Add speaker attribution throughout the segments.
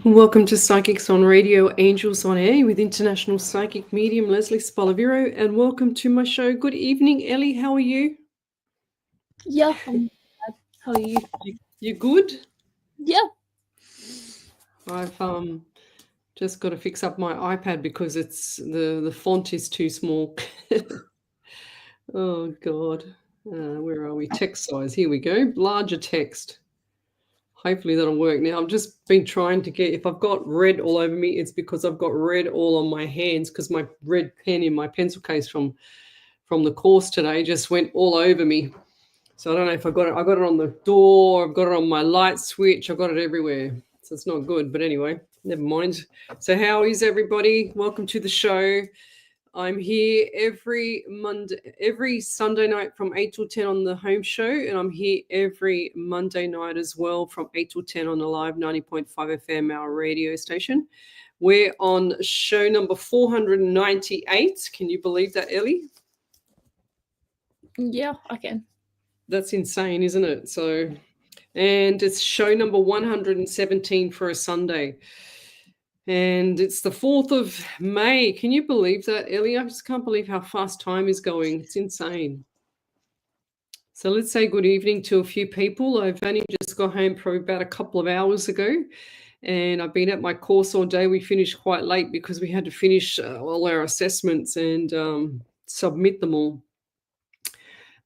Speaker 1: Welcome to Psychics on Radio, Angels on Air with International Psychic Medium Lesley Spaliviero, and welcome to my show. Good evening, Ellie. How are you?
Speaker 2: Yeah, I'm bad. How are you?
Speaker 1: You good?
Speaker 2: Yeah.
Speaker 1: I've just got to fix up my iPad because it's the font is too small. Oh God, where are we? Text size. Here we go. Larger text. Hopefully that'll work. Now, I've just been trying to get, if I've got red all over me, it's because I've got red all on my hands because my red pen in my pencil case from the course today just went all over me. So I don't know if I got it on the door, I've got it on my light switch, I've got it everywhere. So it's not good. But anyway, never mind. So how is everybody? Welcome to the show. I'm here every Sunday night from 8 till 10 on the home show, and I'm here every Monday night as well from 8 till 10 on the live 90.5 FM, our radio station. We're on show number 498. Can you believe that, Ellie?
Speaker 2: Yeah, I can.
Speaker 1: That's insane, isn't it? So, and it's show number 117 for a Sunday. And it's the 4th of May. Can you believe that, Ellie? I just can't believe how fast time is going. It's insane. So let's say good evening to a few people. I've only just got home probably about a couple of hours ago, and I've been at my course all day. We finished quite late because we had to finish all our assessments and submit them all,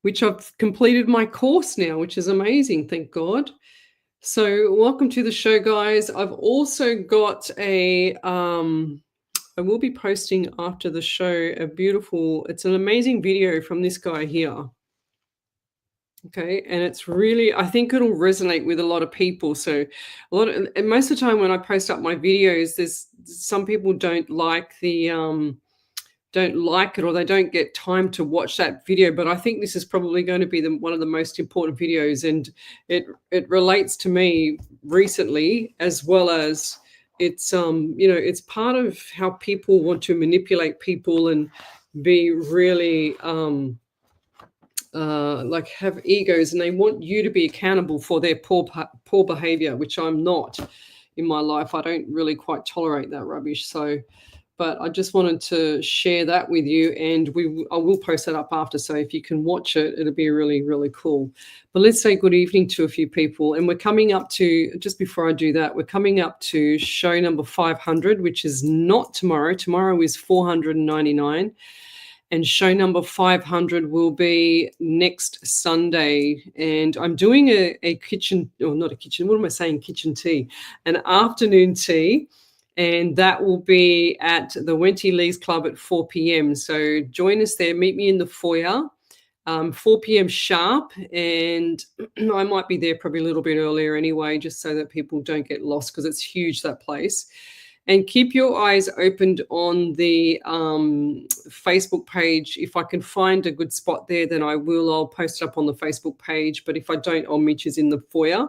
Speaker 1: which I've completed my course now, which is amazing, thank God. So welcome to the show, guys. I've also got I will be posting after the show it's an amazing video from this guy here. Okay, and it's really, I think it'll resonate with a lot of people. So and most of the time when I post up my videos, there's some people don't like it or they don't get time to watch that video, but I think this is probably going to be one of the most important videos, and it relates to me recently, as well as it's it's part of how people want to manipulate people and be really like have egos, and they want you to be accountable for their poor behavior, which I'm not in my life. I don't really quite tolerate that rubbish. So but I just wanted to share that with you, and I will post that up after. So if you can watch it, it'll be really, really cool. But let's say good evening to a few people. And we're coming up to, just before I do that, we're coming up to show number 500, which is not tomorrow. Tomorrow is 499. And show number 500 will be next Sunday. And I'm doing a kitchen, or not a kitchen, what am I saying? Kitchen tea, an afternoon tea. And that will be at the Wenty Lee's Club at 4 p.m. So join us there. Meet me in the foyer, 4 p.m. sharp. And I might be there probably a little bit earlier anyway, just so that people don't get lost, because it's huge, that place. And keep your eyes opened on the Facebook page. If I can find a good spot there, then I will. I'll post it up on the Facebook page. But if I don't, I'll meet you in the foyer.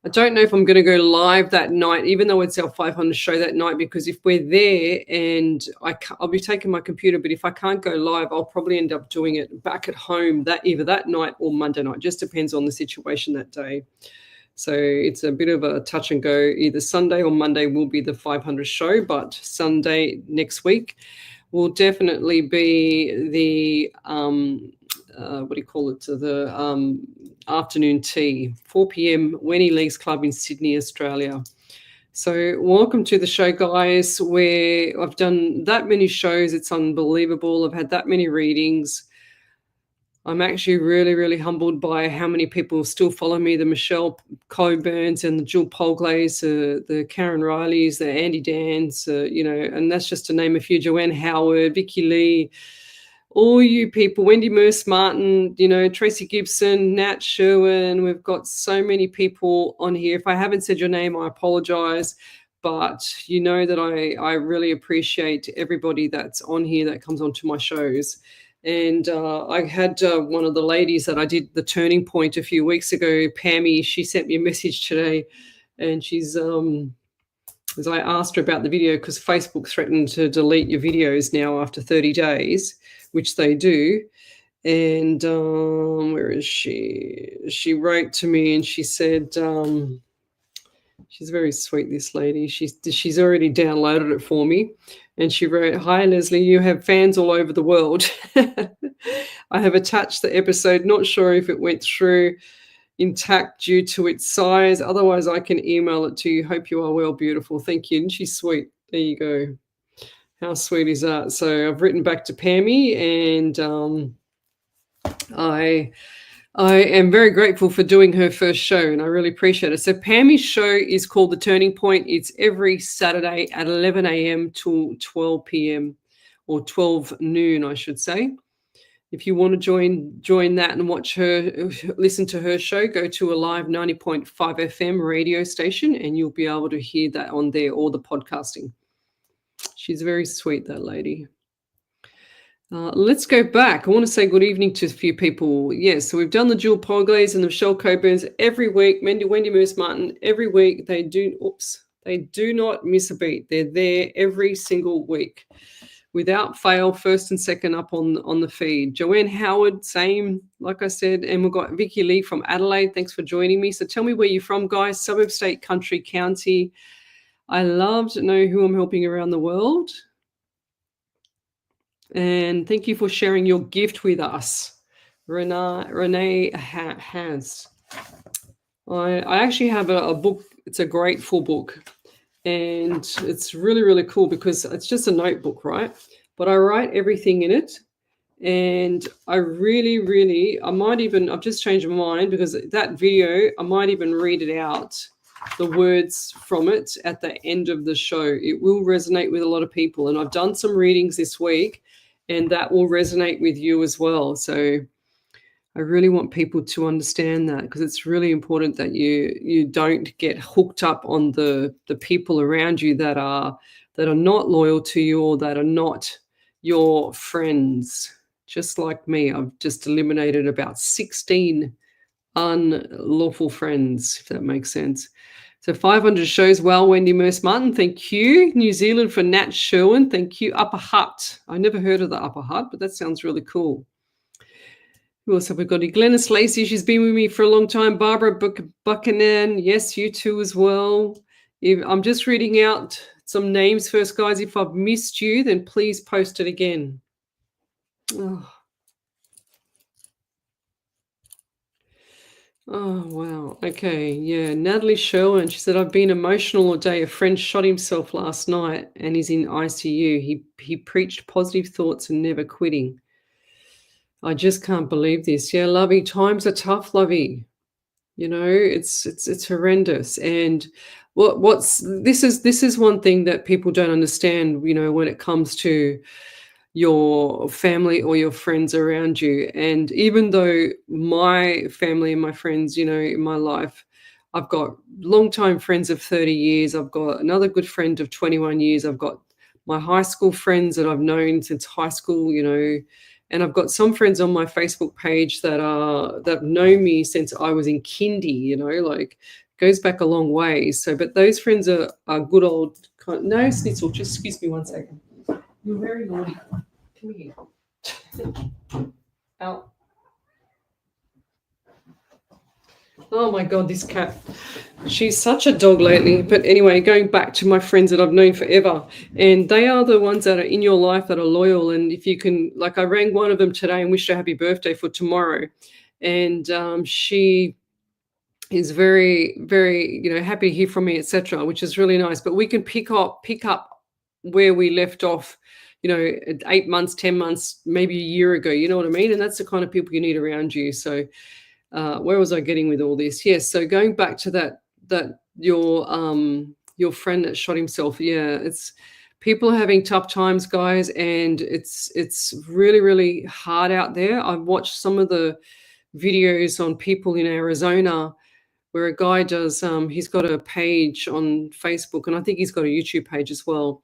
Speaker 1: I don't know if I'm going to go live that night, even though it's our 500 show that night, because if we're there and I'll be taking my computer, but if I can't go live, I'll probably end up doing it back at home either that night or Monday night. Just depends on the situation that day. So it's a bit of a touch and go. Either Sunday or Monday will be the 500 show, but Sunday next week will definitely be the the afternoon tea, 4 p.m. Wenny Lee's Club in Sydney, Australia. So welcome to the show, guys, where I've done that many shows. It's unbelievable. I've had that many readings. I'm actually really, really humbled by how many people still follow me, the Michelle Coburns and the Jill Polglays, the Karen Rileys, the Andy Dans, and that's just to name a few, Joanne Howard, Vicky Lee, all you people, Wendy Merce Martin, Tracy Gibson, Nat Sherwin. We've got so many people on here. If I haven't said your name, I apologize. But you know that I really appreciate everybody that's on here that comes onto my shows. And I had one of the ladies that I did the Turning Point a few weeks ago, Pammy, she sent me a message today. And she's, as I asked her about the video, because Facebook threatened to delete your videos now after 30 days, which they do. And where is she? She wrote to me and she said, she's very sweet, this lady. She's already downloaded it for me. And she wrote, "Hi, Lesley, you have fans all over the world. I have attached the episode. Not sure if it went through intact due to its size. Otherwise, I can email it to you. Hope you are well, beautiful. Thank you." And she's sweet. There you go. How sweet is that? So I've written back to Pammy, and I am very grateful for doing her first show, and I really appreciate it. So Pammy's show is called The Turning Point. It's every Saturday at 11 a.m. to 12 p.m. or 12 noon, I should say. If you want to join that and listen to her show, go to a live 90.5 FM radio station, and you'll be able to hear that on there, or the podcasting. She's very sweet, that lady. Let's go back. I want to say good evening to a few people. Yes, so we've done the Jill Polglays and the Michelle Coburns every week. Wendy Moose Martin every week. They do not miss a beat. They're there every single week, without fail, first and second up on the feed. Joanne Howard, same, like I said, and we've got Vicky Lee from Adelaide. Thanks for joining me. So tell me where you're from, guys. Suburb, state, country, county. I love to know who I'm helping around the world. And thank you for sharing your gift with us, Renee has. I actually have a book. It's a great full book, and it's really, really cool because it's just a notebook, right? But I write everything in it, and I really, really, I've just changed my mind, because that video, I might even read it out, the words from it at the end of the show. It will resonate with a lot of people, and I've done some readings this week, and that will resonate with you as well. So I really want people to understand that, because it's really important that you don't get hooked up on the people around you that are not loyal to you, or that are not your friends. Just like me, I've just eliminated about 16 unlawful friends, if that makes sense. So 500 shows. Well, Wendy Merce Martin, thank you. New Zealand for Nat Sherwin, thank you. Upper Hut. I never heard of the Upper Hut, but that sounds really cool. Who else have we got? Glennis Lacey, she's been with me for a long time. Barbara Buchanan, yes, you too as well. I'm just reading out some names first, guys. If I've missed you, then please post it again. Oh, wow. Okay. Yeah. Natalie Sherwin, she said, "I've been emotional all day. A friend shot himself last night and he's in ICU. He preached positive thoughts and never quitting. I just can't believe this." Yeah, Lovey, times are tough, Lovey. It's horrendous. And this is one thing that people don't understand, when it comes to your family or your friends around you. And even though my family and my friends, in my life, I've got longtime friends of 30 years. I've got another good friend of 21 years. I've got my high school friends that I've known since high school, and I've got some friends on my Facebook page that know me since I was in kindy, like goes back a long way. So, but those friends are good old no, Snitzel, just excuse me 1 second. You're very naughty. Come here. Out. Oh my God, this cat. She's such a dog lately. But anyway, going back to my friends that I've known forever, and they are the ones that are in your life that are loyal. And if you can, like I rang one of them today and wished her happy birthday for tomorrow. And she is very, very, happy to hear from me, etc., which is really nice. But we can pick up where we left off, 8 months, 10 months, maybe a year ago. You know what I mean? And that's the kind of people you need around you. So where was I getting with all this? Yes. So going back to that your friend that shot himself. Yeah, it's people are having tough times, guys, and it's really, really hard out there. I've watched some of the videos on people in Arizona where a guy does he's got a page on Facebook, and I think he's got a YouTube page as well.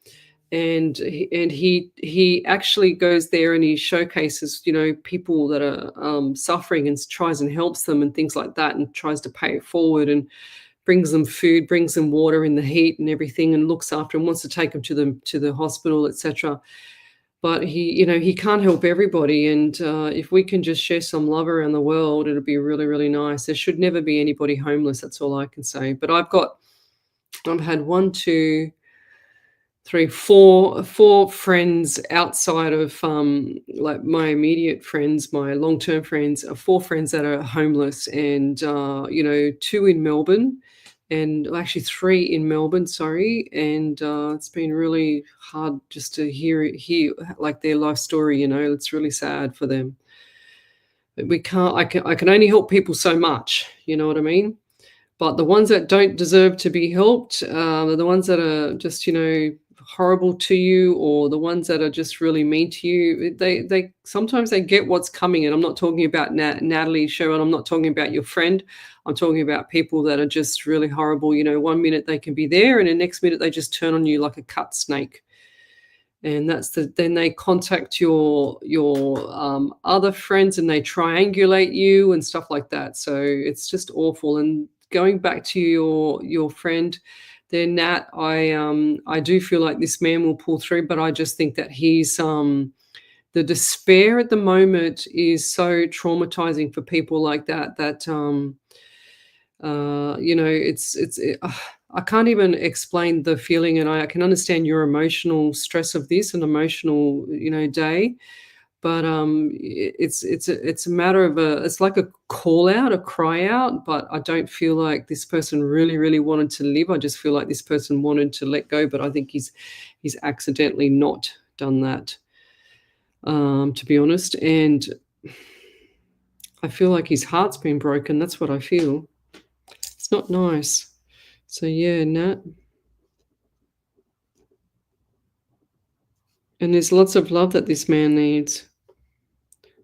Speaker 1: And he actually goes there and he showcases, people that are suffering and tries and helps them and things like that, and tries to pay it forward and brings them food, brings them water in the heat and everything, and looks after them, wants to take them to the hospital, etc. But he can't help everybody, and if we can just share some love around the world, it'll be really, really nice. There should never be anybody homeless. That's all I can say. But I've had 1, 2, 3, 4 friends outside of like my immediate friends, my long-term friends, 4 friends that are homeless, and 2 in Melbourne, and actually 3 in Melbourne, sorry. And it's been really hard just to hear like their life story. It's really sad for them. But I can only help people so much, you know what I mean? But the ones that don't deserve to be helped are the ones that are just, horrible to you, or the ones that are just really mean to you. They sometimes they get what's coming. And I'm not talking about Natalie Sherman. I'm not talking about your friend. I'm talking about people that are just really horrible. 1 minute they can be there, and the next minute they just turn on you like a cut snake. And then they contact your other friends, and they triangulate you and stuff like that. So it's just awful. And going back to your friend there, Nat, I do feel like this man will pull through, but I just think that he's the despair at the moment is so traumatizing for people like that. I can't even explain the feeling, and I can understand your emotional stress of this and emotional, day. But it's a matter of it's like a call out, a cry out. But I don't feel like this person really, really wanted to live. I just feel like this person wanted to let go. But I think he's accidentally not done that, to be honest. And I feel like his heart's been broken. That's what I feel. It's not nice. So yeah, Nat. And there's lots of love that this man needs.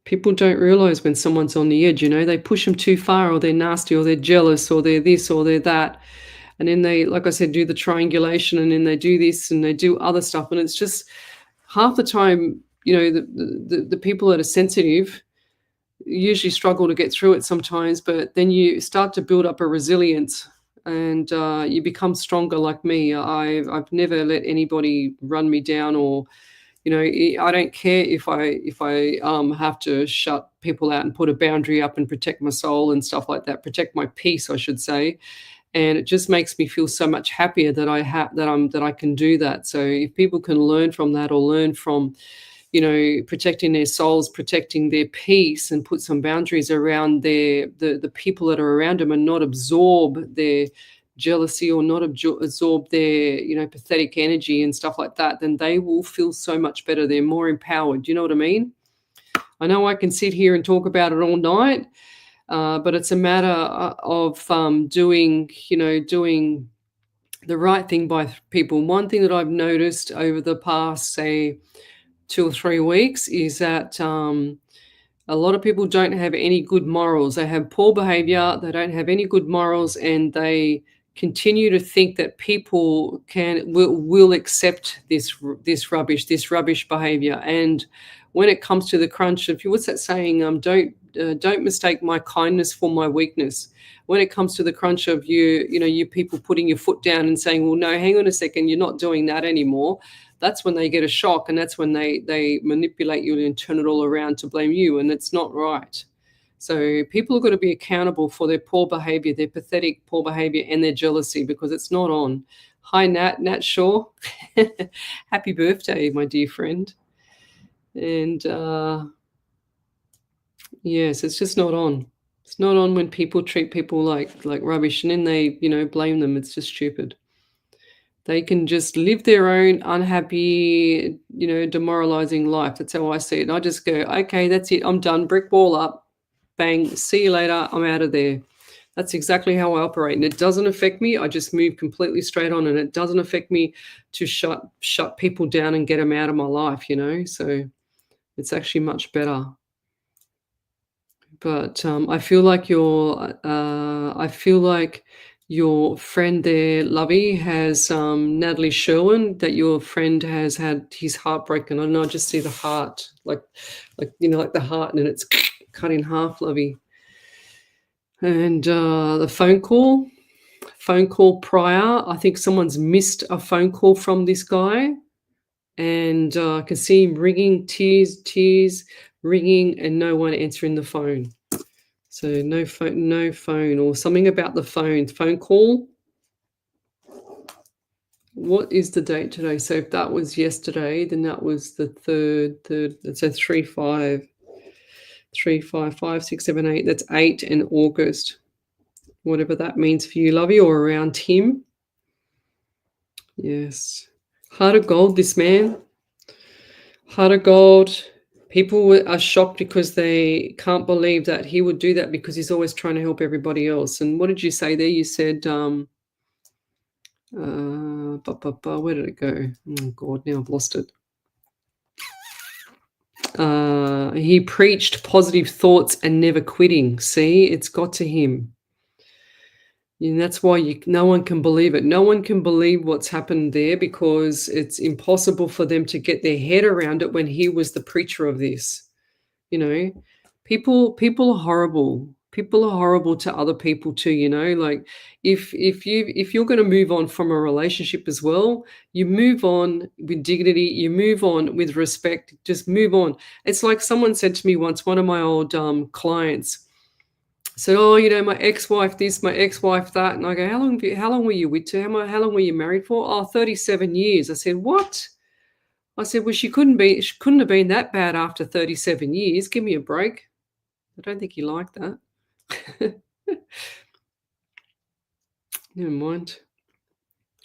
Speaker 1: People don't realize when someone's on the edge, they push them too far, or they're nasty, or they're jealous, or they're this, or they're that. And then they, like I said, do the triangulation, and then they do this and they do other stuff. And it's just half the time, the people that are sensitive usually struggle to get through it sometimes, but then you start to build up a resilience, and you become stronger like me. I've never let anybody run me down, or I don't care if I have to shut people out and put a boundary up and protect my soul and stuff like that, protect my peace, I should say. And it just makes me feel so much happier that I can do that. So if people can learn from that, or learn from, protecting their souls, protecting their peace, and put some boundaries around the people that are around them, and not absorb their jealousy, or not absorb their pathetic energy and stuff like that, then they will feel so much better. They're more empowered. You know what I mean? I know I can sit here and talk about it all night, but it's a matter of doing the right thing by people. One thing that I've noticed over the past, say, 2 or 3 weeks is that A lot of people don't have any good morals. They have poor behavior, they don't have any good morals, and they continue to think that people will accept this rubbish behavior. And when it comes to the crunch, what's that saying? Don't mistake my kindness for my weakness. When it comes to the crunch of you people putting your foot down and saying, well, no, hang on a second, you're not doing that anymore. That's when they get a shock, and that's when they manipulate you and turn it all around to blame you, and it's not right. So people have got to be accountable for their poor behavior, their pathetic poor behavior, and their jealousy, because it's not on. Hi, Nat Shaw. Happy birthday, my dear friend. And yes, it's just not on. It's not on when people treat people like rubbish, and then they, blame them. It's just stupid. They can just live their own unhappy, demoralizing life. That's how I see it. And I just go, okay, that's it. I'm done. Brick wall up. Bang. See you later. I'm out of there. That's exactly how I operate. And it doesn't affect me. I just move completely straight on. And it doesn't affect me to shut people down and get them out of my life, So it's actually much better. But I feel like your friend there, Lovey, has Natalie Sherwin, that your friend has had his heart broken. I don't know, I just see the heart, like the heart, and then it's cut in half, Lovey. And the phone call prior, I think someone's missed a phone call from this guy, and I can see him ringing, tears ringing, and no one answering the phone. So no phone, or something about the phone call. What is the date today? So if that was yesterday, then that was the third. So 3, 5, 5, 6, 7, 8. That's 8 in August. Whatever that means for you, Lovey, or around him. Yes. Heart of gold, this man. Heart of gold. People are shocked because they can't believe that he would do that, because he's always trying to help everybody else. And what did you say there? You said, where did it go? Oh, God, now I've lost it. He preached positive thoughts and never quitting. See, it's got to him. And that's why no one can believe it. No one can believe what's happened there, because it's impossible for them to get their head around it when he was the preacher of this. People are horrible. People are horrible to other people too, like if you're going to move on from a relationship as well, you move on with dignity, you move on with respect, just move on. It's like someone said to me once, one of my old clients said, oh, my ex-wife this, my ex-wife that. And I go, how long were you with her? How long were you married for? Oh, 37 years. I said, what? I said, well, she couldn't have been that bad after 37 years. Give me a break. I don't think you like that. Never mind.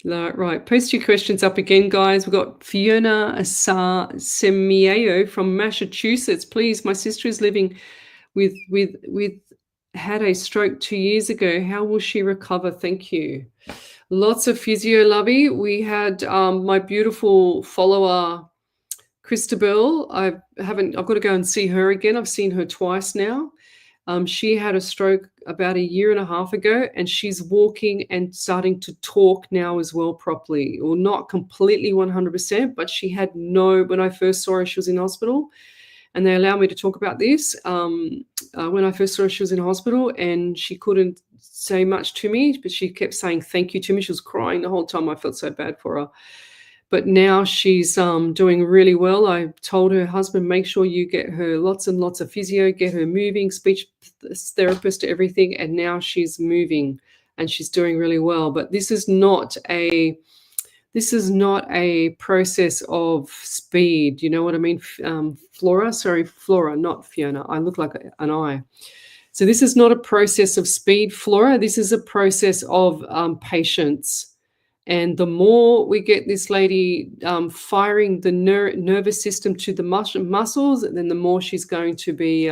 Speaker 1: Right, post your questions up again, guys. We've got Fiona Semieo from Massachusetts. Please, my sister is living with had a stroke 2 years ago. How will she recover? Thank you. Lots of physio, Lovey. We had my beautiful follower, Christabel. I've got to go and see her again. I've seen her twice now. She had a stroke about 1.5 years ago, and she's walking and starting to talk now as well properly. Well, not completely 100%, but she had when I first saw her, she was in hospital, and they allowed me to talk about this. When I first saw her, she was in hospital, and she couldn't say much to me, but she kept saying thank you to me. She was crying the whole time. I felt so bad for her. But now she's doing really well. I told her husband, make sure you get her lots and lots of physio, get her moving, speech therapist, everything. And now she's moving and she's doing really well. But this is not a process of speed. You know what I mean? Flora, not Fiona. I look like an eye. So this is not a process of speed, Flora. This is a process of patience. And the more we get this lady firing the nervous system to the muscles, then the more she's going to be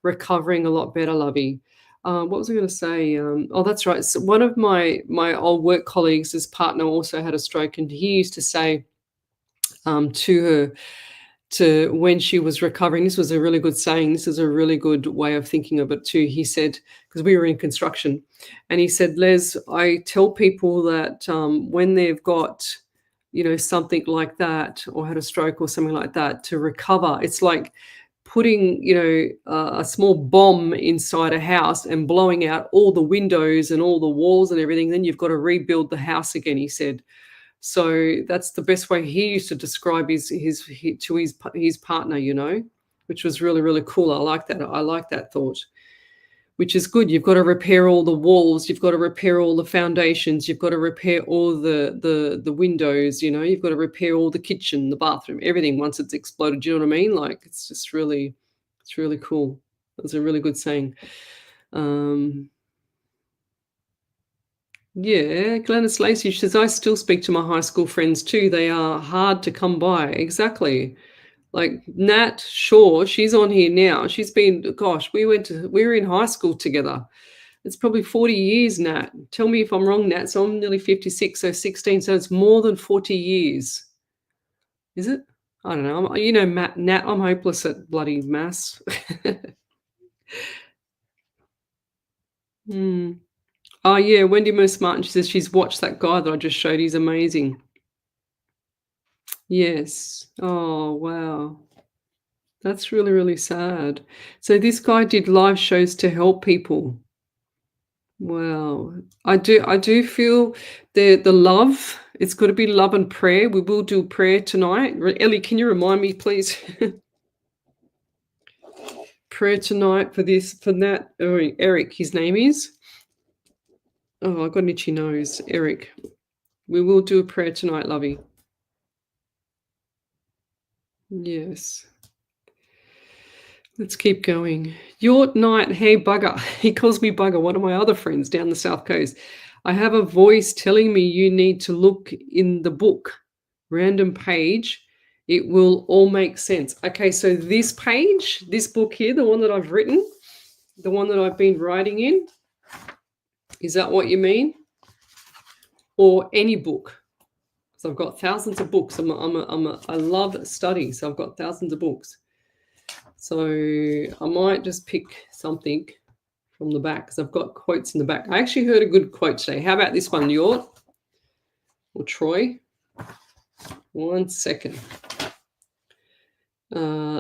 Speaker 1: recovering a lot better, Lovey. What was I going to say? Oh, that's right. So one of my old work colleagues, his partner also had a stroke, and he used to say to her, to when she was recovering. This was a really good saying. This is a really good way of thinking of it too. He said, because we were in construction, and he said, Les, I tell people that when they've got, something like that, or had a stroke or something like that, to recover, it's like putting, a small bomb inside a house and blowing out all the windows and all the walls and everything. Then you've got to rebuild the house again, he said. So that's the best way he used to describe his partner, which was really, really cool. I like that. I like that thought, which is good. You've got to repair all the walls. You've got to repair all the foundations. You've got to repair all the windows. You've got to repair all the kitchen, the bathroom, everything once it's exploded. Do you know what I mean? Like it's really cool. That's a really good saying. Yeah, Glennis Lacey says, I still speak to my high school friends too. They are hard to come by. Exactly. Like Nat Shaw, she's on here now. She's been, gosh, we were in high school together. It's probably 40 years, Nat. Tell me if I'm wrong, Nat. So I'm nearly 56, so 16. So it's more than 40 years. Is it? I don't know. Nat, I'm hopeless at bloody maths. Oh, yeah, Wendy Moose Martin, she says she's watched that guy that I just showed. He's amazing. Yes. Oh, wow. That's really, really sad. So this guy did live shows to help people. Wow. I do feel the love. It's got to be love and prayer. We will do prayer tonight. Ellie, can you remind me, please? Prayer tonight for that. Oh, Eric, his name is. Oh, I got an itchy nose. Eric. We will do a prayer tonight, lovey. Yes. Let's keep going. Your night, hey bugger. He calls me bugger, one of my other friends down the South Coast. I have a voice telling me you need to look in the book, random page. It will all make sense. Okay, so this page, this book here, the one that I've written, the one that I've been writing in, is that what you mean? Or any book? So I've got thousands of books. I love study, so I've got thousands of books. So I might just pick something from the back because I've got quotes in the back. I actually heard a good quote today. How about this one, Yort or Troy? 1 second.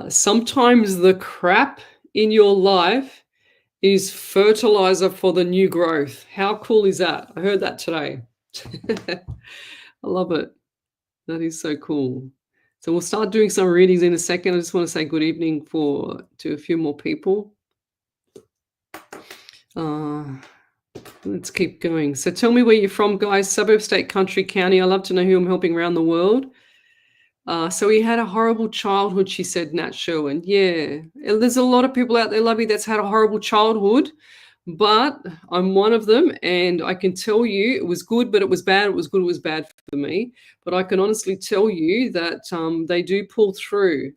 Speaker 1: Sometimes the crap in your life is fertilizer for the new growth. How cool is that? I heard that today. I love it. That is so cool. So we'll start doing some readings in a second. I just want to say good evening to a few more people. Let's keep going. So tell me where you're from, guys. Suburb, state, country, county. I love to know who I'm helping around the world. So he had a horrible childhood, she said, Nat Sherwin. Yeah, there's a lot of people out there, Lovey, that's had a horrible childhood, but I'm one of them, and I can tell you it was good, but it was bad. It was good, it was bad for me. But I can honestly tell you that they do pull through.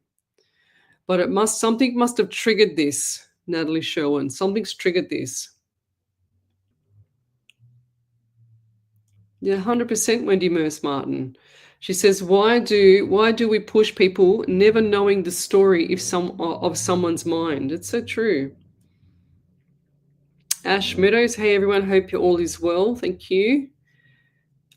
Speaker 1: But something must have triggered this, Natalie Sherwin. Something's triggered this. Yeah, 100%, Wendy Merce Martin. She says, why do we push people never knowing the story of someone's mind? It's so true. Ash Meadows, hey everyone, hope you all is well. Thank you.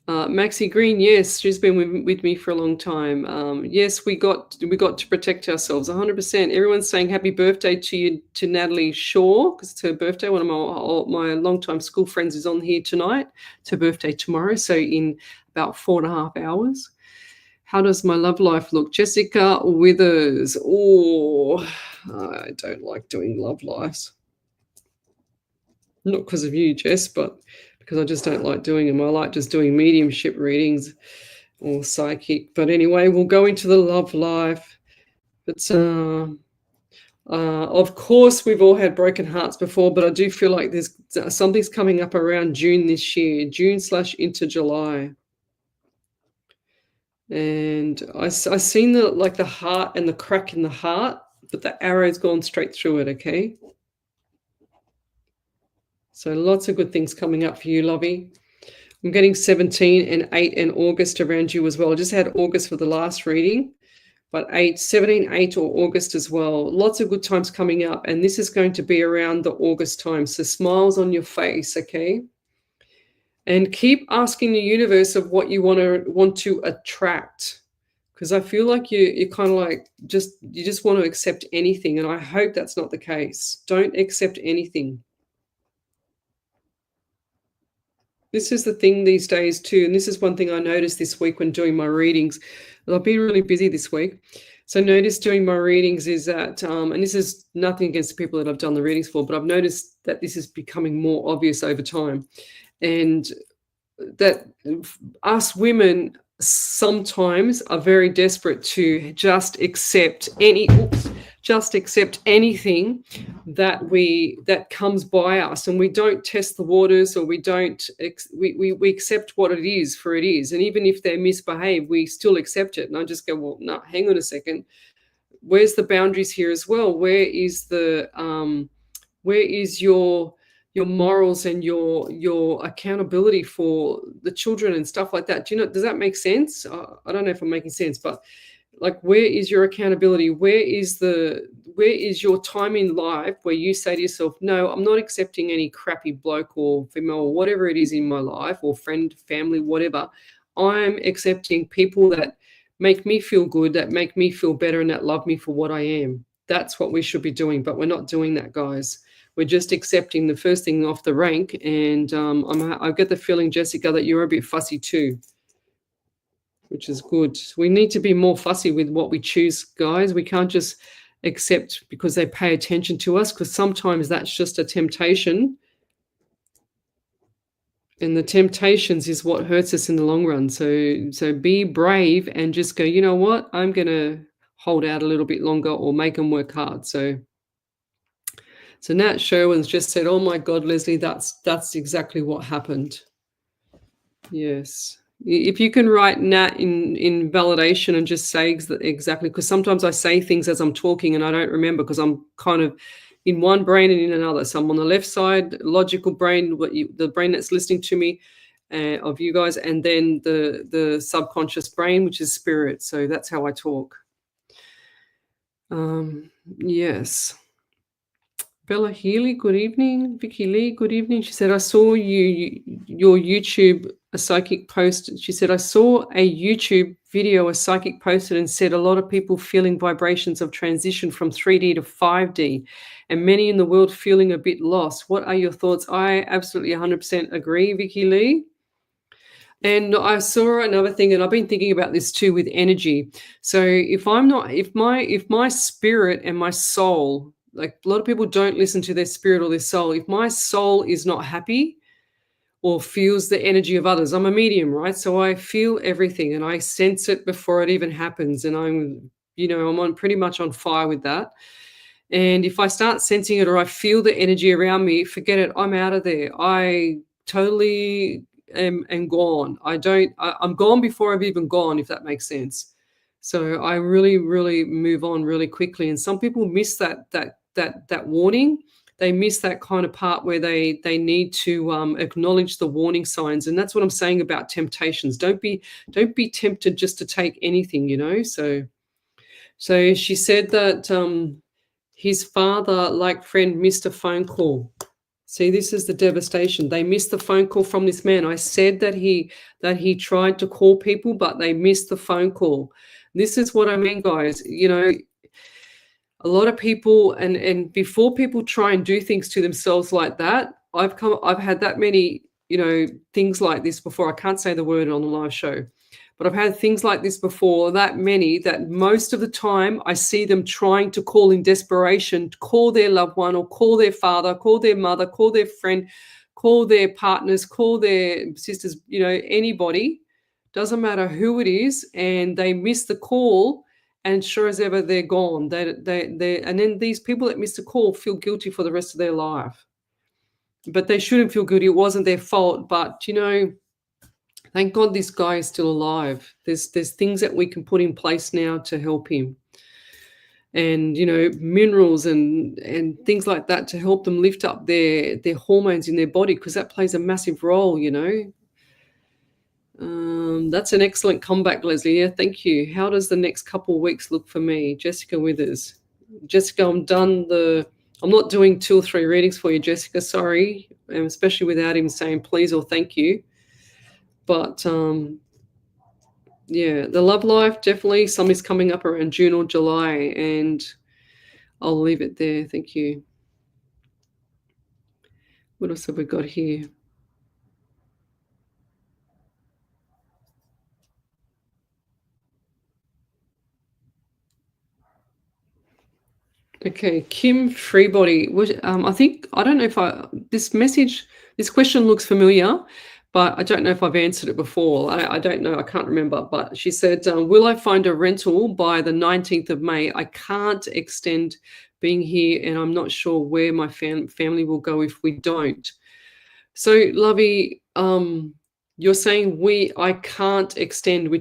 Speaker 1: Maxie Green, yes, she's been with me for a long time. Yes, we got to protect ourselves, 100%. Everyone's saying happy birthday to Natalie Shaw because it's her birthday. One of my longtime school friends is on here tonight. It's her birthday tomorrow, so in about 4.5 hours. How does my love life look? Jessica Withers. Oh, I don't like doing love lives. Not because of you, Jess, but because I just don't like doing them. I like just doing mediumship readings or psychic. But anyway, we'll go into the love life. But of course, we've all had broken hearts before, but I do feel like there's something's coming up around June this year, June / into July. And I seen the heart and the crack in the heart, but the arrow's gone straight through it, okay? So lots of good things coming up for you, Lovey. I'm getting 17 and 8 and August around you as well. I just had August for the last reading, but 17, 8 or August as well. Lots of good times coming up, and this is going to be around the August time. So smiles on your face, okay? And keep asking the universe of what you want to attract, because I feel like you kind of like you just want to accept anything, and I hope that's not the case. Don't accept anything. This is the thing these days too, and this is one thing I noticed this week when doing my readings. I've been really busy this week. So notice doing my readings is that, and this is nothing against the people that I've done the readings for, but I've noticed that this is becoming more obvious over time. And that us women sometimes are very desperate to just accept anything that comes by us, and we don't test the waters, or we accept what it is for it is. And even if they misbehave, we still accept it. And I just go, well, no, hang on a second. Where's the boundaries here as well? Where is your morals and your accountability for the children and stuff like that? Does that make sense? I don't know if I'm making sense, but like, where is your accountability? Where is your time in life where you say to yourself, no, I'm not accepting any crappy bloke or female or whatever it is in my life, or friend, family, whatever. I'm accepting people that make me feel good, that make me feel better, and that love me for what I am. That's what we should be doing, but we're not doing that, guys. We're just accepting the first thing off the rank. And I get the feeling, Jessica, that you're a bit fussy too, which is good. We need to be more fussy with what we choose, guys. We can't just accept because they pay attention to us, because sometimes that's just a temptation. And the temptations is what hurts us in the long run. So be brave and just go, you know what? I'm going to hold out a little bit longer, or make them work hard. So Nat Sherwin's just said, oh my God, Lesley, that's exactly what happened. Yes. If you can write Nat in validation and just say exactly, because sometimes I say things as I'm talking and I don't remember, because I'm kind of in one brain and in another. So I'm on the left side, logical brain, the brain that's listening to me, of you guys, and then the subconscious brain, which is spirit. So that's how I talk. Yes. Bella Healy, good evening. Vicky Lee, good evening. She said, I saw your YouTube, a psychic post. She said, I saw a YouTube video a psychic posted and said a lot of people feeling vibrations of transition from 3D to 5D, and many in the world feeling a bit lost. What are your thoughts? I absolutely 100% agree, Vicky Lee. And I saw another thing, and I've been thinking about this too with energy. So if my spirit and my soul, like a lot of people don't listen to their spirit or their soul. If my soul is not happy or feels the energy of others, I'm a medium, right? So I feel everything and I sense it before it even happens. And I'm pretty much on fire with that. And if I start sensing it, or I feel the energy around me, forget it. I'm out of there. I totally am gone. I'm gone before I've even gone, if that makes sense. So I really, really move on really quickly. And some people miss that warning. They miss that kind of part where they need to acknowledge the warning signs. And that's what I'm saying about temptations. Don't be tempted just to take anything, So she said that his father, like friend, missed a phone call. See, this is the devastation. They missed the phone call from this man. I said that he tried to call people, but they missed the phone call. This is what I mean, guys. A lot of people, and before people try and do things to themselves like that, I've had that many, things like this before. I can't say the word on the live show, but I've had things like this before, that many, that most of the time I see them trying to call in desperation, to call their loved one, or call their father, call their mother, call their friend, call their partners, call their sisters, anybody, doesn't matter who it is, and they miss the call. And sure as ever, they're gone. And then these people that miss the call feel guilty for the rest of their life. But they shouldn't feel guilty. It wasn't their fault. But, thank God this guy is still alive. There's things that we can put in place now to help him. And, minerals and things like that to help them lift up their hormones in their body, because that plays a massive role, That's an excellent comeback, Lesley. Yeah, thank you. How does the next couple of weeks look for me? Jessica Withers. Jessica, I'm not doing 2 or 3 readings for you, Jessica. Sorry, especially without him saying please or thank you. But yeah, the love life, definitely something's coming up around June or July, and I'll leave it there. Thank you. What else have we got here? Okay, Kim Freebody. I don't know if this question looks familiar, but I don't know if I've answered it before. I don't know. I can't remember. But she said, will I find a rental by the 19th of May? I can't extend being here, and I'm not sure where my family will go if we don't. So, Lovey, you're saying I can't extend,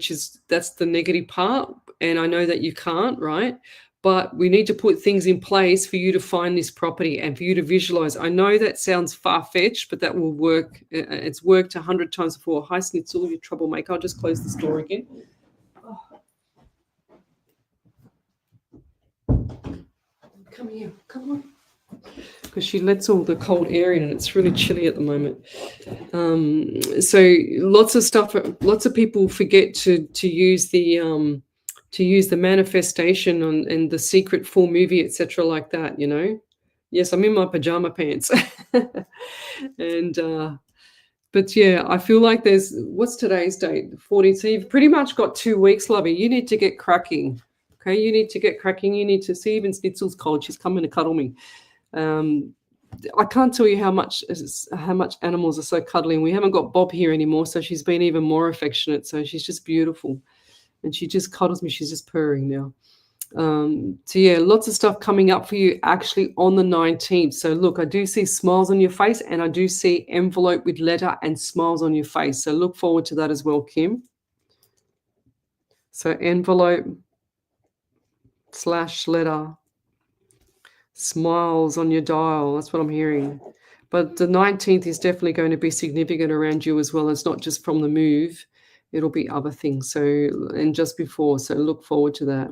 Speaker 1: that's the negative part. And I know that you can't, right? But we need to put things in place for you to find this property and for you to visualize. I know that sounds far-fetched, but that will work. It's worked 100 times before. Hi, Snitzel, you troublemaker. I'll just close this door again. Oh. Come here. Come on. Because she lets all the cold air in and it's really chilly at the moment. So lots of people forget to use the manifestation and the secret full movie, etc., like that, you know. Yes, I'm in my pajama pants. And but yeah, I feel like what's today's date? 14th. So you've pretty much got 2 weeks, Lovey. You need to get cracking. Okay, you need to get cracking. You need to see, even Snitzel's cold. She's coming to cuddle me. I can't tell you how much animals are so cuddly. We haven't got Bob here anymore, so she's been even more affectionate. So she's just beautiful, and she just cuddles me. She's just purring now. So yeah, lots of stuff coming up for you actually on the 19th. So look, I do see smiles on your face, and I do see envelope with letter and smiles on your face. So look forward to that as well, Kim. So envelope / letter, smiles on your dial. That's what I'm hearing. But the 19th is definitely going to be significant around you as well. It's not just from the move. It'll be other things. So, and just before. So look forward to that.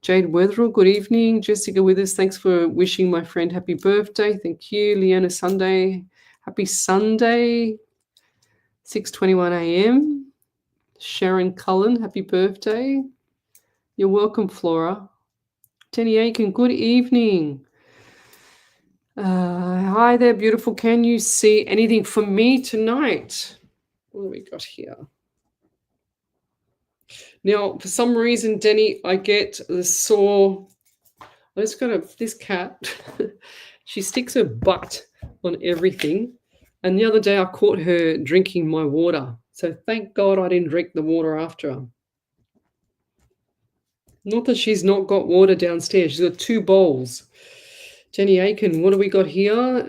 Speaker 1: Jade Wetherell, good evening. Jessica Withers, thanks for wishing my friend happy birthday. Thank you. Leona Sunday, happy Sunday. 6:21 a.m. Sharon Cullen, happy birthday. You're welcome, Flora. Tenny Aiken, good evening. Hi there, beautiful. Can you see anything for me tonight? What have we got here? Now, for some reason, Denny, I get the sore. I just got this cat. She sticks her butt on everything. And the other day I caught her drinking my water. So thank God I didn't drink the water after her. Not that she's not got water downstairs. She's got 2 bowls. Jenny Aiken, what do we got here?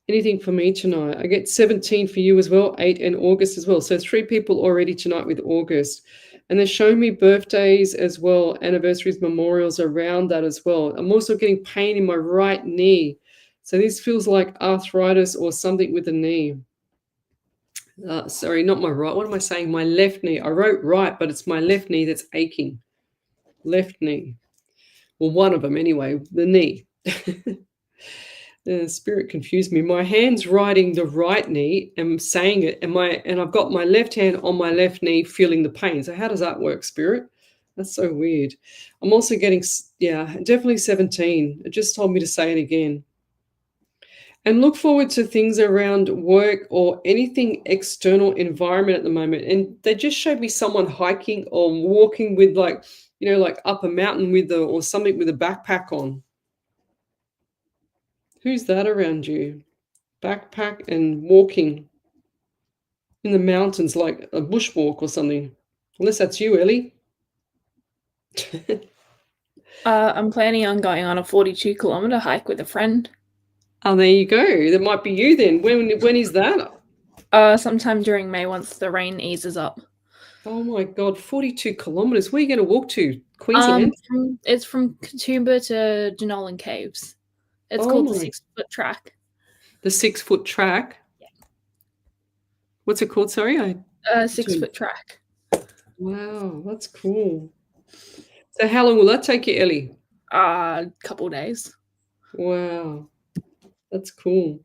Speaker 1: Anything for me tonight? I get 17 for you as well, 8 and August as well. So 3 people already tonight with August. And they're showing me birthdays as well, anniversaries, memorials around that as well. I'm also getting pain in my right knee. So this feels like arthritis or something with the knee. Sorry, not my right. What am I saying? My left knee. I wrote right, but it's my left knee that's aching. Left knee. Well, one of them anyway, the knee. The spirit confused me. My hand's writing the right knee and saying it, and I've got my left hand on my left knee feeling the pain. So how does that work, spirit? That's so weird. I'm also getting, definitely 17. It just told me to say it again. And look forward to things around work or anything external environment at the moment. And they just showed me someone hiking or walking with like up a mountain or something with a backpack on. Who's that around you? Backpack and walking in the mountains like a bushwalk or something. Unless that's you, Ellie.
Speaker 2: I'm planning on going on a 42-kilometer hike with a friend.
Speaker 1: Oh, there you go. That might be you then. When is that?
Speaker 2: Sometime during May once the rain eases up.
Speaker 1: Oh my God, 42 kilometers. Where are you going to walk to? Queensland?
Speaker 2: It's from Katoomba to Jenolan Caves. It's called the 6-foot track.
Speaker 1: The 6-foot track?
Speaker 2: Yeah.
Speaker 1: What's it called? Sorry, I
Speaker 2: 6-foot track.
Speaker 1: Wow, that's cool. So how long will that take you, Ellie?
Speaker 2: Couple days.
Speaker 1: Wow, that's cool.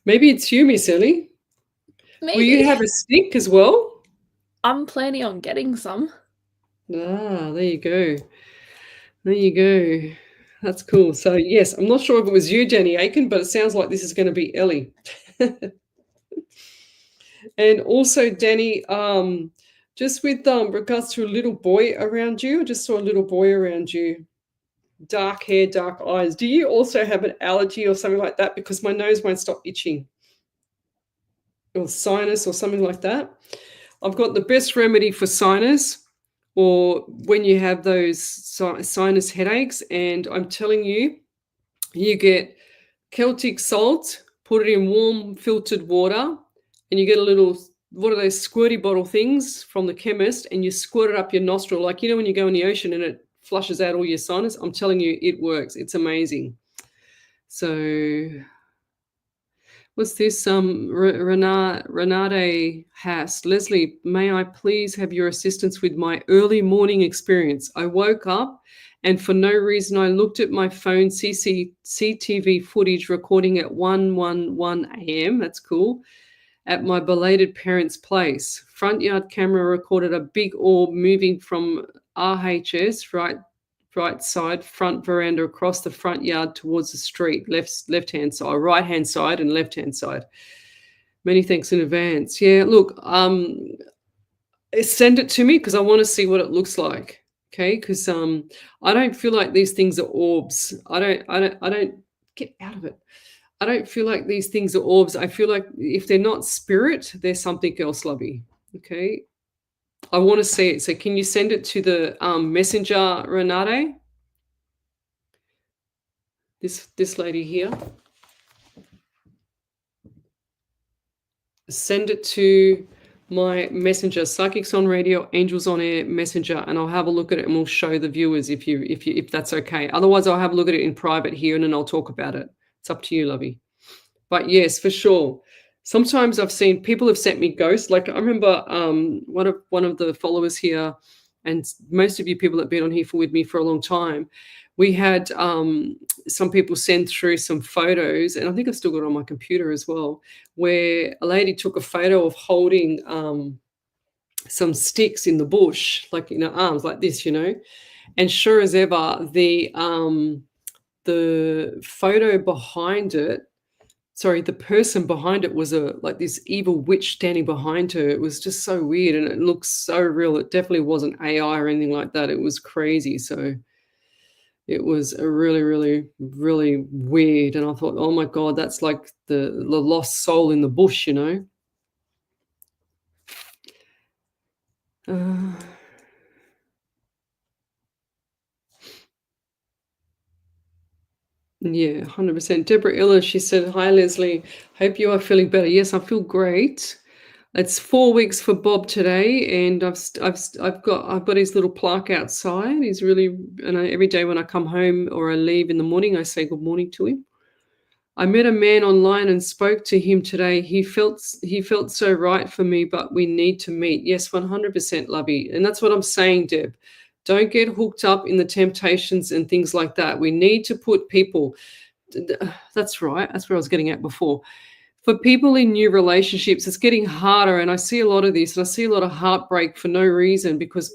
Speaker 1: Maybe it's you, Miss Ellie. Will you
Speaker 2: Maybe.
Speaker 1: have a stick as well?
Speaker 2: I'm planning on getting some.
Speaker 1: There you go. There you go. That's cool. So yes, I'm not sure if it was you, Danny Aiken, but it sounds like this is going to be Ellie. And also, Danny, just with regards to a little boy around you, I just saw a little boy around you, dark hair, dark eyes. Do you also have an allergy or something like that? Because my nose won't stop itching, or sinus or something like that. I've got the best remedy for sinus or when you have those sinus headaches, and I'm telling you, you get Celtic salt, put it in warm filtered water, and you get a little, what are those squirty bottle things from the chemist, and you squirt it up your nostril, like, you know, when you go in the ocean and it flushes out all your sinus. I'm telling you, it works. It's amazing. So what's this? Renate Haas. Leslie, may I please have your assistance with my early morning experience? I woke up and for no reason I looked at my phone CCTV footage recording at 1:11 a.m. That's cool. At my belated parents' place. Front yard camera recorded a big orb moving from RHS, right side, front veranda across the front yard towards the street, left-hand side, right-hand side and left-hand side. Many thanks in advance. Yeah, look, send it to me because I want to see what it looks like. Okay, because I don't feel like these things are orbs. I don't get out of it. I don't feel like these things are orbs. I feel like if they're not spirit, they're something else, Lovey. Okay. I want to see it. So can you send it to the messenger, Renate? This lady here. Send it to my messenger, Psychics on Radio, Angels on Air messenger, and I'll have a look at it and we'll show the viewers if that's okay. Otherwise, I'll have a look at it in private here and then I'll talk about it. It's up to you, Lovey. But yes, for sure. Sometimes I've seen people have sent me ghosts. Like I remember one of the followers here, and most of you people that have been on here with me for a long time, we had some people send through some photos, and I think I've still got it on my computer as well, where a lady took a photo of holding some sticks in the bush, like in her arms, like this, you know. And sure as ever, the photo behind it, sorry, the person behind it was like this evil witch standing behind her. It was just so weird and it looks so real. It definitely wasn't AI or anything like that. It was crazy. So it was a really, really, really weird. And I thought, oh my God, that's like the lost soul in the bush, you know? Yeah, 100%. Deborah Illa, she said, hi, Leslie. Hope you are feeling better. Yes, I feel great. It's 4 weeks for Bob today, and I've got his little plaque outside. He's really, and every day when I come home or I leave in the morning, I say good morning to him. I met a man online and spoke to him today. He felt so right for me, but we need to meet. Yes, 100%, Lovey, and that's what I'm saying, Deb. Don't get hooked up in the temptations and things like that. We need to put people. That's right. That's where I was getting at before. For people in new relationships, it's getting harder, and I see a lot of this, and I see a lot of heartbreak for no reason because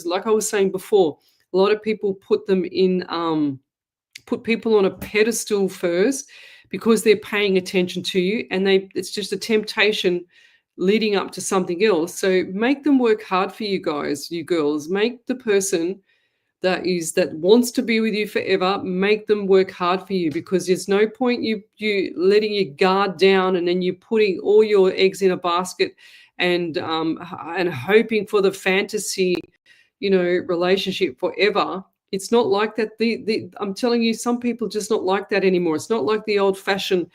Speaker 1: like I was saying before, a lot of people put people on a pedestal first because they're paying attention to you, and it's just a temptation leading up to something else. So make them work hard for you guys, you girls. Make the person that wants to be with you forever, make them work hard for you, because there's no point you letting your guard down and then you putting all your eggs in a basket and hoping for the fantasy, relationship forever. It's not like that. I'm telling you, some people just not like that anymore. It's not like the old-fashioned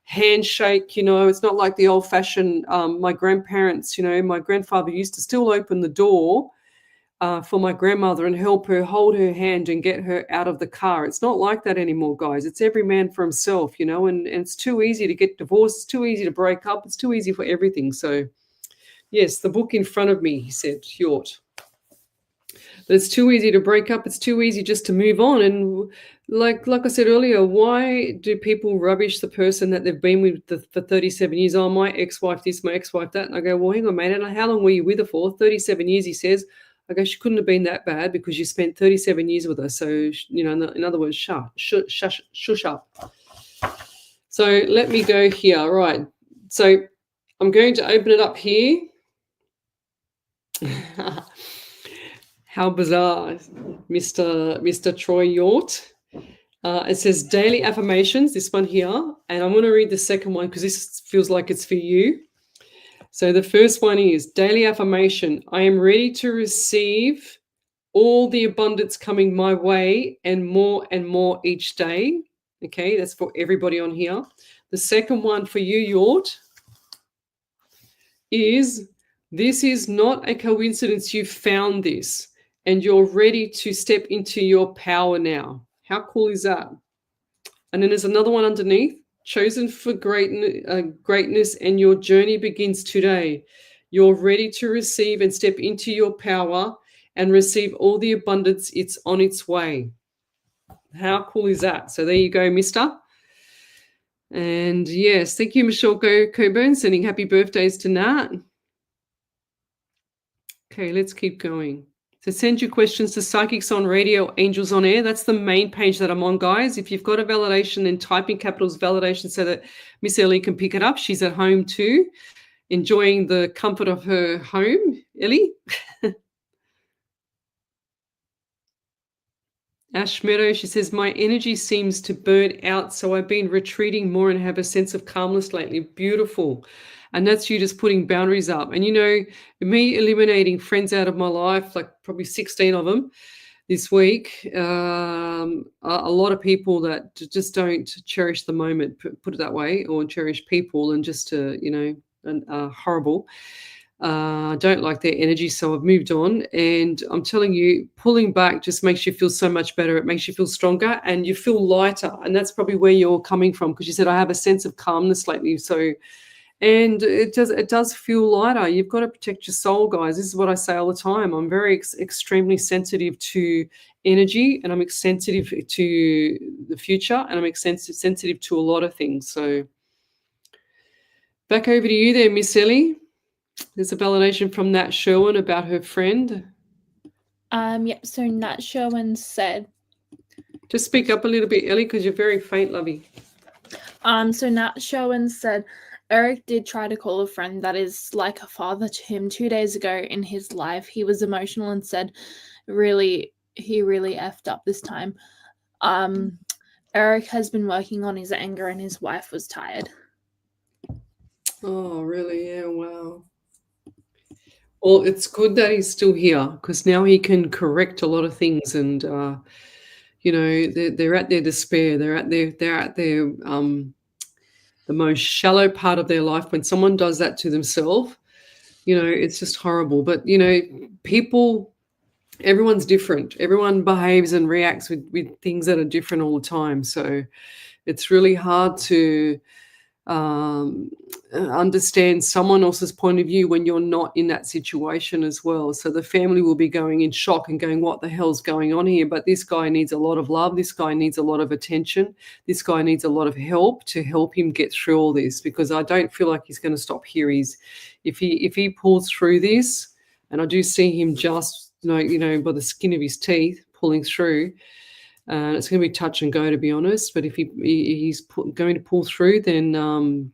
Speaker 1: handshake, it's not like the old-fashioned my grandparents, my grandfather used to still open the door for my grandmother and help her, hold her hand and get her out of the car. It's not like that anymore, guys. It's every man for himself, you know, and it's too easy to get divorced. It's too easy to break up. It's too easy for everything. So, yes, the book in front of me, he said, Hjort. But it's too easy to break up. It's too easy just to move on. And like I said earlier, why do people rubbish the person that they've been with for 37 years? Oh, my ex-wife this, my ex-wife that. And I go, well, hang on, mate. And how long were you with her for? 37 years, he says. I go, she couldn't have been that bad because you spent 37 years with her. So, you know, in other words, shush up. So let me go here. Right. So I'm going to open it up here. How bizarre, Mr. Troy Hjort. It says daily affirmations, this one here. And I'm going to read the second one because this feels like it's for you. So the first one is daily affirmation. I am ready to receive all the abundance coming my way and more each day. Okay, that's for everybody on here. The second one for you, Hjort, is this is not a coincidence. You found this and you're ready to step into your power now. How cool is that? And then there's another one underneath. Chosen for greatness and your journey begins today. You're ready to receive and step into your power and receive all the abundance. It's on its way. How cool is that? So there you go, mister. And yes, thank you, Michelle Coburn, sending happy birthdays to Nat. Okay, let's keep going. So send your questions to Psychics on Radio, Angels on Air. That's the main page that I'm on, guys. If you've got a validation, then type in capitals validation so that Miss Ellie can pick it up. She's at home too, enjoying the comfort of her home. Ellie? Ash Meadow, she says, my energy seems to burn out, so I've been retreating more and have a sense of calmness lately. Beautiful. And that's you just putting boundaries up. And, you know, me eliminating friends out of my life, like probably 16 of them this week, a lot of people that just don't cherish the moment, put it that way, or cherish people and just, you know, and horrible. I don't like their energy, so I've moved on. And I'm telling you, pulling back just makes you feel so much better. It makes you feel stronger and you feel lighter. And that's probably where you're coming from, because you said, I have a sense of calmness lately. So, and it does feel lighter. You've got to protect your soul, guys. This is what I say all the time. I'm very extremely sensitive to energy, and I'm sensitive to the future, and I'm sensitive to a lot of things. So back over to you there, Miss Ellie. There's a validation from Nat Sherwin about her friend.
Speaker 2: Yeah, so Nat Sherwin said...
Speaker 1: Just speak up a little bit, Ellie, because you're very faint, lovey.
Speaker 2: So Nat Sherwin said, Eric did try to call a friend that is like a father to him 2 days ago in his life. He was emotional and said, he really effed up this time. Eric has been working on his anger and his wife was tired.
Speaker 1: Oh, really? Yeah, wow. Well, it's good that he's still here, because now he can correct a lot of things. And, you know, they're at their despair. They're at their the most shallow part of their life. When someone does that to themselves, you know, it's just horrible. But, you know, people, everyone's different. Everyone behaves and reacts with things that are different all the time. So it's really hard to understand someone else's point of view when you're not in that situation as well. So the family will be going in shock and going, what the hell's going on here? But this guy needs a lot of love. This guy needs a lot of attention. This guy needs a lot of help to help him get through all this, because I don't feel like he's going to stop here. If he pulls through this, and I do see him just, you know, by the skin of his teeth pulling through, it's going to be touch and go, to be honest. But if he's going to pull through, then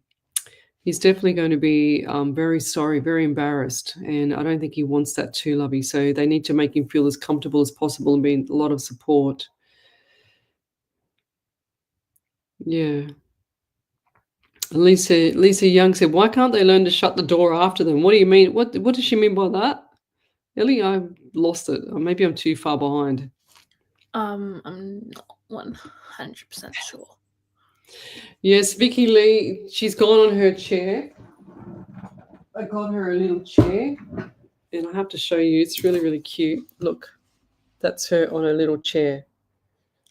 Speaker 1: he's definitely going to be very sorry, very embarrassed. And I don't think he wants that too, lovey. So they need to make him feel as comfortable as possible and be a lot of support. Yeah. Lisa Young said, why can't they learn to shut the door after them? What do you mean? What does she mean by that? Ellie, I've lost it. Or maybe I'm too far behind.
Speaker 2: I'm not 100% sure.
Speaker 1: Yes, Vicky Lee, she's gone on her chair. I got her a little chair. And I have to show you, it's really, really cute. Look, that's her on a little chair.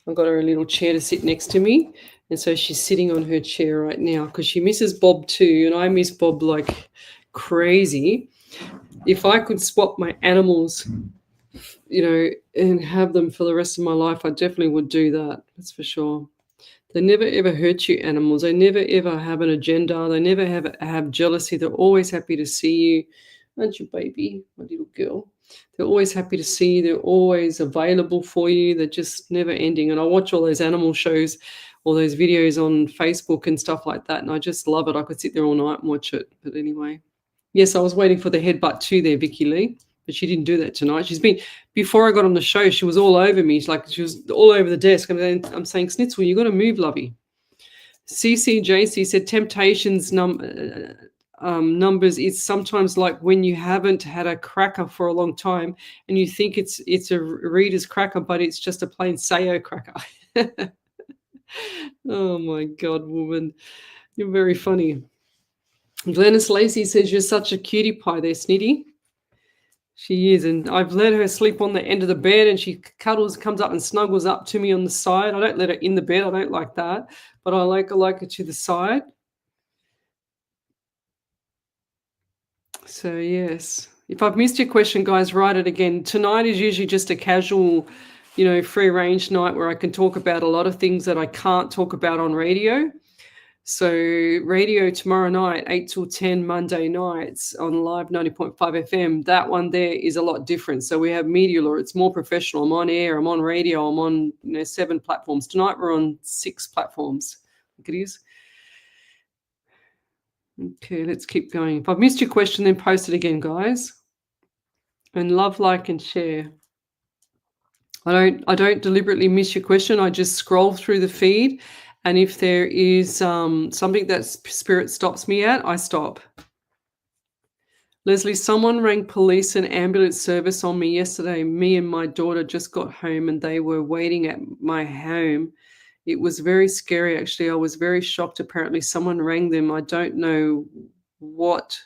Speaker 1: I've got her a little chair to sit next to me. And so she's sitting on her chair right now because she misses Bob too. And I miss Bob like crazy. If I could swap my animals, you know, and have them for the rest of my life, I definitely would do that. That's for sure. They never ever hurt you, animals. They never ever have an agenda. They never have jealousy. They're always happy to see you. Aren't you, baby, my little girl? They're always happy to see you. They're always available for you. They're just never ending. And I watch all those animal shows, all those videos on Facebook and stuff like that, and I just love it. I could sit there all night and watch it. But anyway, yes, I was waiting for the headbutt too there, Vicky Lee. But she didn't do that tonight. She's been, before I got on the show, she was all over me. She was all over the desk. And I'm saying, Snitzel, you got to move, lovey. CCJC said temptations numbers is sometimes like when you haven't had a cracker for a long time and you think it's a Reader's cracker, but it's just a plain Sayo cracker. Oh my God, woman. You're very funny. Glennis Lacey says you're such a cutie pie there, Snitty. She is, and I've let her sleep on the end of the bed, and she comes up and snuggles up to me on the side. I don't let her in the bed. I don't like that, but I like her to the side. So yes, if I've missed your question, guys, write it again. Tonight is usually just a casual, free range night where I can talk about a lot of things that I can't talk about on radio. So radio tomorrow night, 8 till 10 Monday nights on Live 90.5 FM. That one there is a lot different. So we have media law. It's more professional. I'm on air. I'm on radio. I'm on 7 platforms. Tonight we're on 6 platforms. I think it is. Okay, let's keep going. If I've missed your question, then post it again, guys. And love, like, and share. I don't deliberately miss your question. I just scroll through the feed. And if there is something that Spirit stops me at, I stop. Leslie, someone rang police and ambulance service on me yesterday. Me and my daughter just got home and they were waiting at my home. It was very scary, actually. I was very shocked. Apparently, someone rang them. I don't know what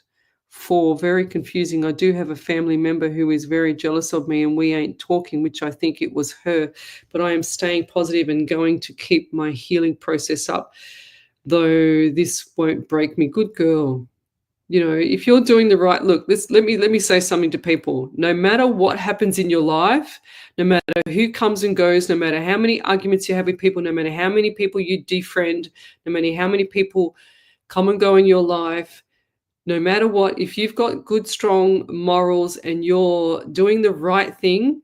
Speaker 1: for. Very confusing. I do have a family member who is very jealous of me and we ain't talking, which I think it was her. But I am staying positive and going to keep my healing process up, though this won't break me. Good girl. If you're doing the right, look, let me say something to people. No matter what happens in your life, no matter who comes and goes, no matter how many arguments you have with people, no matter how many people you defriend, no matter how many people come and go in your life, no matter what, if you've got good, strong morals and you're doing the right thing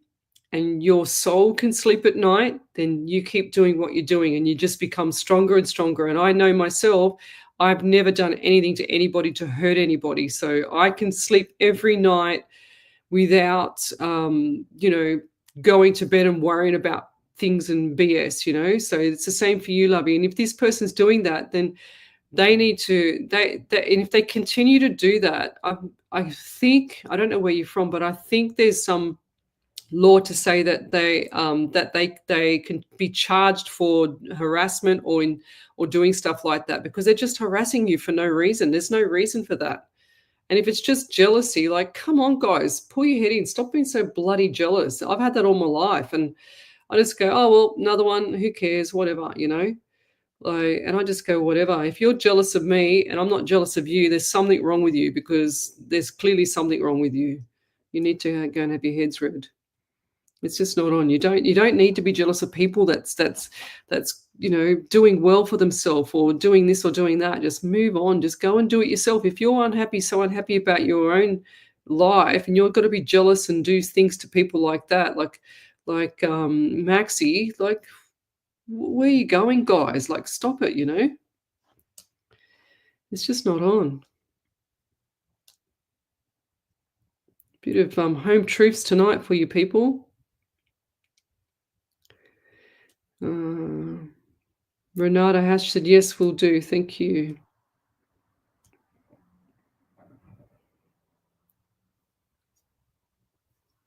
Speaker 1: and your soul can sleep at night, then you keep doing what you're doing and you just become stronger and stronger. And I know myself, I've never done anything to anybody to hurt anybody. So I can sleep every night without, going to bed and worrying about things and BS, So it's the same for you, Lovey. And if this person's doing that, then they need to, and if they continue to do that, I think, I don't know where you're from, but I think there's some law to say that they can be charged for harassment or doing stuff like that because they're just harassing you for no reason. There's no reason for that. And if it's just jealousy, like, come on, guys, pull your head in. Stop being so bloody jealous. I've had that all my life. And I just go, oh, well, another one, who cares, whatever, and I just go, whatever. If you're jealous of me and I'm not jealous of you, there's something wrong with you because there's clearly something wrong with you. You need to go and have your heads read. It's just not on. You don't need to be jealous of people that's doing well for themselves or doing this or doing that. Just move on. Just go and do it yourself. If you're so unhappy about your own life and you're got to be jealous and do things to people like that, like Maxie, like, where are you going, guys? Like, stop it, It's just not on. Bit of home truths tonight for you people. Renata Hash said, yes, we'll do. Thank you.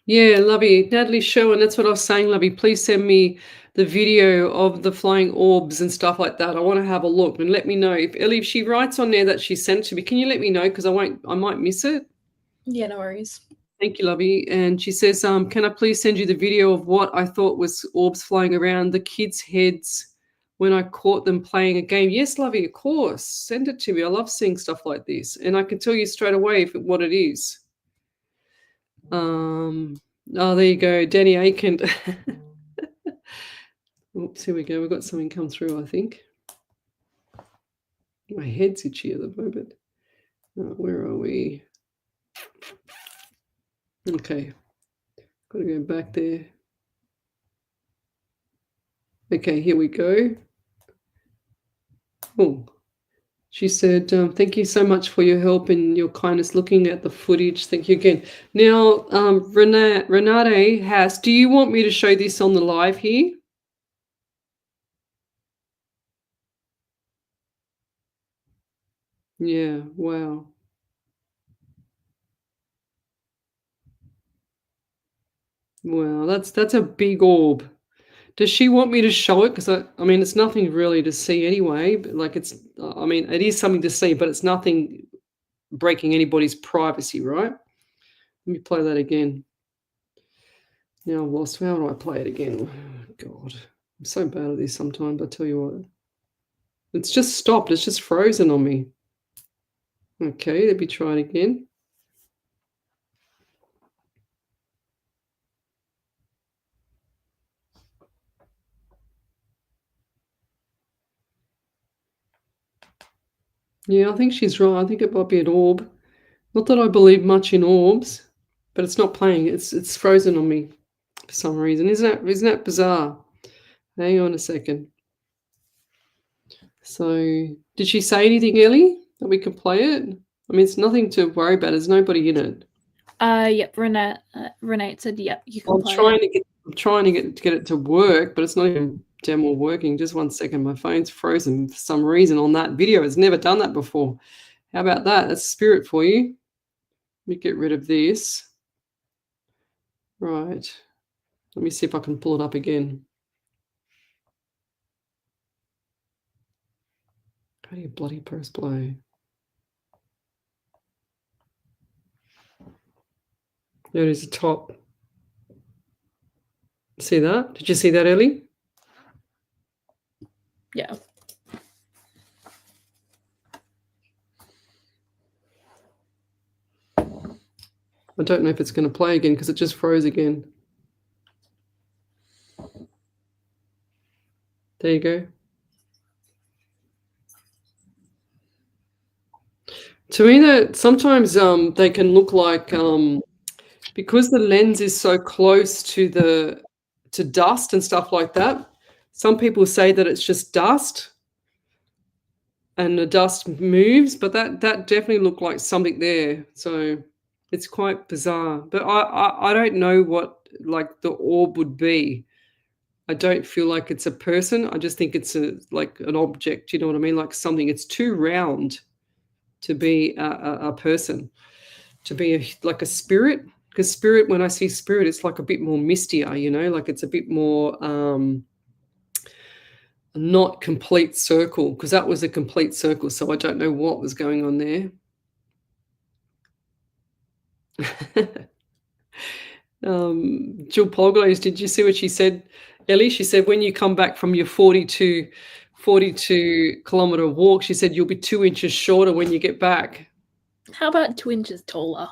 Speaker 1: Yeah, Lovey. Natalie Sherwin, that's what I was saying, Lovey. Please send me the video of the flying orbs and stuff like that. I want to have a look and let me know. If Ellie, if she writes on there that she sent it to me, can you let me know? Because I might miss it.
Speaker 2: Yeah, no worries.
Speaker 1: Thank you, Lovey. And she says, can I please send you the video of what I thought was orbs flying around the kids' heads when I caught them playing a game? Yes, Lovey, of course. Send it to me. I love seeing stuff like this. And I can tell you straight away what it is. Oh, there you go. Danny Aiken. Oops, here we go. We've got something come through, I think. My head's itchy at the moment. Where are we? Okay. Got to go back there. Okay, here we go. Oh, she said, thank you so much for your help and your kindness looking at the footage. Thank you again. Now, Renate has, do you want me to show this on the live here? Yeah, wow. Wow, that's a big orb. Does she want me to show it? Because I mean, it's nothing really to see anyway. But like, I mean, it is something to see, but it's nothing breaking anybody's privacy, right? Let me play that again. Now I've lost. How do I play it again? Oh, God, I'm so bad at this sometimes. I tell you what, it's just stopped. It's just frozen on me. Okay, let me try it again. Yeah, I think she's right. I think it might be an orb. Not that I believe much in orbs, but it's not playing. It's frozen on me for some reason. Isn't that bizarre? Hang on a second. So, did she say anything, Ellie, that we can play it? I mean, it's nothing to worry about. There's nobody in it.
Speaker 2: Yep. Renate said, "Yep, you can play it."
Speaker 1: I'm trying to get it to work, but it's not even damn well working. Just one second. My phone's frozen for some reason on that video. It's never done that before. How about that? That's spirit for you. Let me get rid of this. Right. Let me see if I can pull it up again. How do you bloody press play? There it is, the top. See that? Did you see that, Ellie?
Speaker 2: Yeah.
Speaker 1: I don't know if it's going to play again because it just froze again. There you go. To me, that sometimes they can look like because the lens is so close to dust and stuff like that. Some people say that it's just dust, and the dust moves, but that definitely looked like something there. So it's quite bizarre. But I don't know what like the orb would be. I don't feel like it's a person. I just think it's like an object. You know what I mean? Like something. It's too round to be a person, to be like a spirit. Because spirit, when I see spirit, it's like a bit more mistier, you know, like it's a bit more not complete circle, because that was a complete circle. So I don't know what was going on there. Jill Polglaze, did you see what she said, Ellie? She said, when you come back from your 42 kilometer walk, she said you'll be 2 inches shorter when you get back.
Speaker 2: How about 2 inches taller?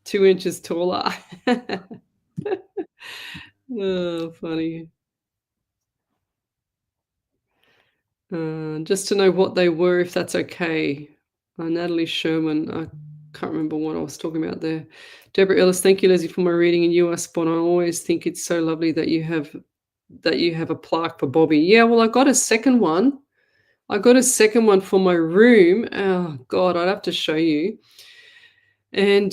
Speaker 1: 2 inches taller. Oh, funny. Just to know what they were, if that's okay. Natalie Sherman, I can't remember what I was talking about there. Deborah Ellis, thank you, Leslie, for my reading, and you are spot on. I always think it's so lovely that you have a plaque for Bobby. Yeah, well, I got a second one. I got a second one for my room. Oh God, I'd have to show you. And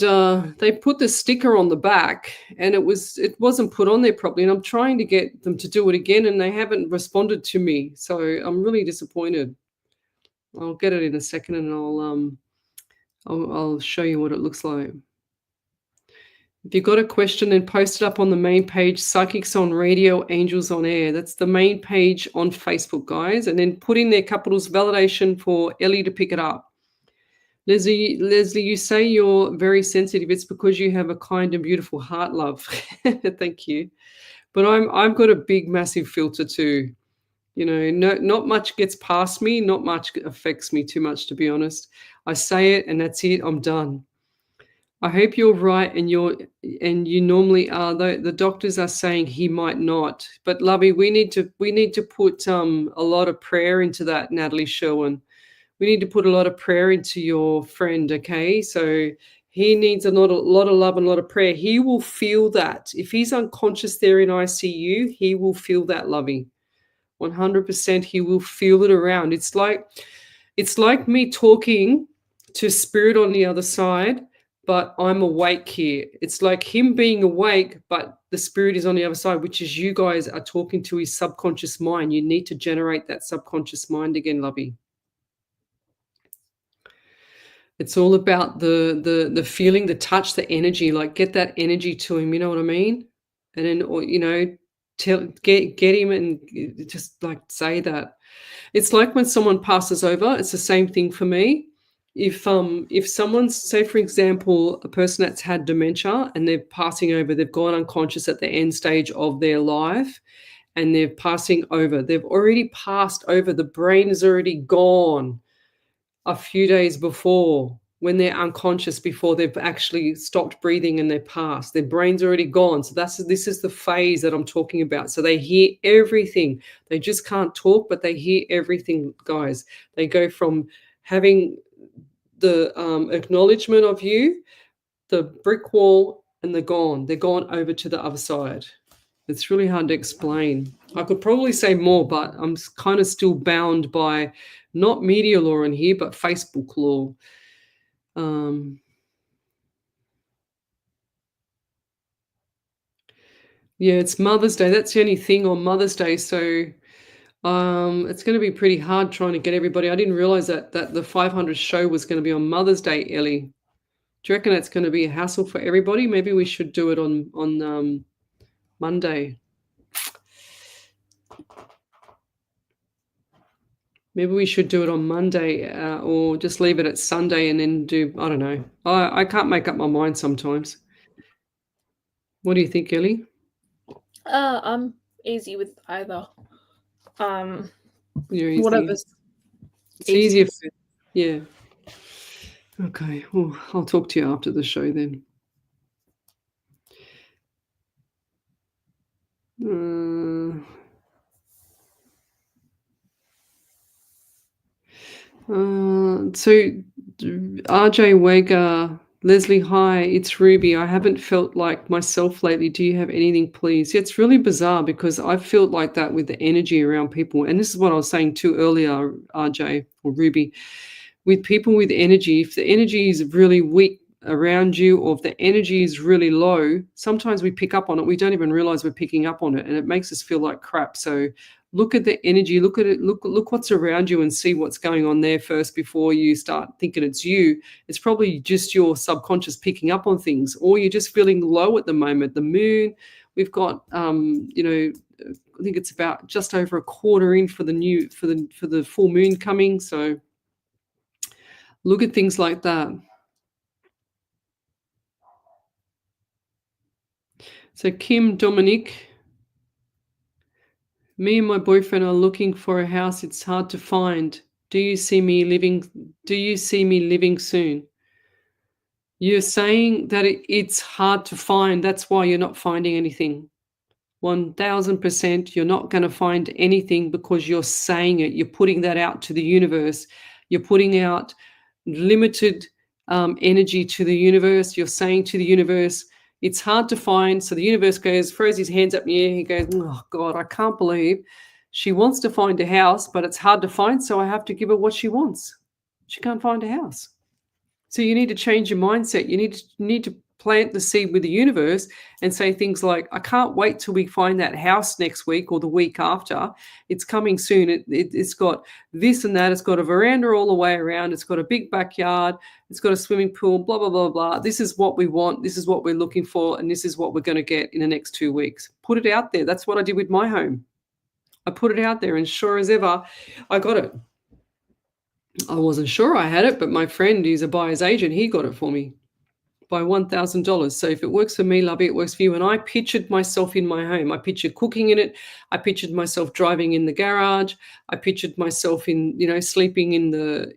Speaker 1: they put the sticker on the back, and it wasn't put on there properly. And I'm trying to get them to do it again, and they haven't responded to me. So I'm really disappointed. I'll get it in a second, and I'll show you what it looks like. If you've got a question, then post it up on the main page, Psychics on Radio, Angels on Air. That's the main page on Facebook, guys. And then put in their capitals validation for Ellie to pick it up. Leslie, you say you're very sensitive. It's because you have a kind and beautiful heart, love. Thank you. But I've got a big, massive filter too. Not much gets past me, not much affects me too much, to be honest. I say it and that's it. I'm done. I hope you're right, and you normally are. The doctors are saying he might not. But Lovey, we need to put a lot of prayer into that, Natalie Sherwin. We need to put a lot of prayer into your friend, okay? So he needs a lot of love and a lot of prayer. He will feel that. If he's unconscious there in ICU, he will feel that, Lovey. 100% he will feel it around. It's like me talking to spirit on the other side, but I'm awake here. It's like him being awake, but the spirit is on the other side, which is you guys are talking to his subconscious mind. You need to generate that subconscious mind again, Lovey. It's all about the feeling, the touch, the energy. Like, get that energy to him. You know what I mean? And then, or get him and just like say that. It's like when someone passes over. It's the same thing for me. If someone's, say for example, a person that's had dementia and they're passing over, they've gone unconscious at the end stage of their life, and they're passing over. They've already passed over. The brain is already gone a few days before, when they're unconscious, before they've actually stopped breathing and they pass. Their brain's already gone. So this is the phase that I'm talking about. So they hear everything. They just can't talk, but they hear everything, guys. They go from having the acknowledgement of you, the brick wall, and they're gone. They're gone over to the other side. It's really hard to explain. I could probably say more, but I'm kind of still bound by not media law in here, but Facebook law. Yeah, it's Mother's Day. That's the only thing on Mother's Day. So it's going to be pretty hard trying to get everybody. I didn't realize that the 500 show was going to be on Mother's Day, Ellie. Do you reckon that's going to be a hassle for everybody? Maybe we should do it on Monday. Maybe we should do it on Monday, or just leave it at Sunday and then do, I don't know. I can't make up my mind sometimes. What do you think, Ellie?
Speaker 2: I'm easy with either.
Speaker 1: You're easy.
Speaker 2: Whatever's
Speaker 1: it's easier. Yeah. Okay. Well, I'll talk to you after the show then. So RJ Wager, Leslie, hi, it's Ruby. I haven't felt like myself lately. Do you have anything, please? Yeah, it's really bizarre because I've felt like that with the energy around people. And this is what I was saying too earlier, RJ or Ruby. With people with energy, if the energy is really weak around you, or if the energy is really low, sometimes we pick up on it. We don't even realize we're picking up on it, and it makes us feel like crap. So look at the energy, look at it, look what's around you and see what's going on there first before you start thinking it's you. It's probably just your subconscious picking up on things, or you're just feeling low at the moment. The moon, we've got I think it's about just over a quarter in for the full moon coming. So look at things like that. So Kim, Dominique, me and my boyfriend are looking for a house. It's hard to find. Do you see me living soon? You're saying that it's hard to find. That's why you're not finding anything. 1000%, you're not going to find anything because you're saying it. You're putting that out to the universe. You're putting out limited energy to the universe. You're saying to the universe, it's hard to find. So the universe throws his hands up in the air. He goes, oh God, I can't believe she wants to find a house, but it's hard to find. So I have to give her what she wants. She can't find a house. So you need to change your mindset. You need to plant the seed with the universe and say things like, I can't wait till we find that house next week or the week after. It's coming soon. It's got this and that. It's got a veranda all the way around. It's got a big backyard. It's got a swimming pool, blah, blah, blah, blah. This is what we want. This is what we're looking for. And this is what we're going to get in the next 2 weeks. Put it out there. That's what I did with my home. I put it out there, and sure as ever, I got it. I wasn't sure I had it, but my friend who's a buyer's agent, he got it for me by $1,000. So if it works for me, lovey, it works for you. And I pictured myself in my home. I pictured cooking in it. I pictured myself driving in the garage. I pictured myself in, sleeping in the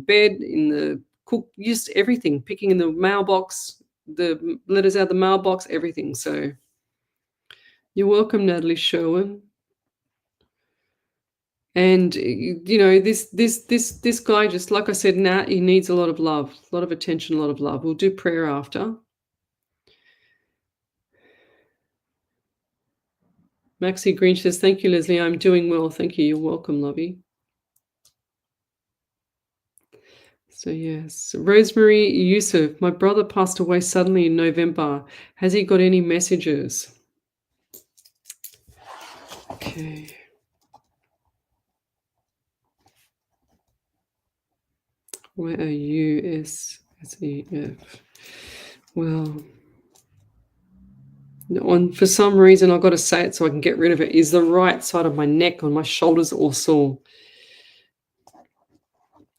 Speaker 1: bed, in the cook, just everything, picking in the mailbox, the letters out of the mailbox, everything. So you're welcome, Natalie Sherwin. And this guy, just like I said, Nat, he needs a lot of love, a lot of attention, a lot of love. We'll do prayer after. Maxie Green says, thank you, Lesley. I'm doing well. Thank you. You're welcome, lovey. So yes, Rosemary Yusuf, my brother passed away suddenly in November. Has he got any messages? Okay. YOUSSEF. Well, for some reason, I've got to say it so I can get rid of it. Is the right side of my neck on my shoulders all sore?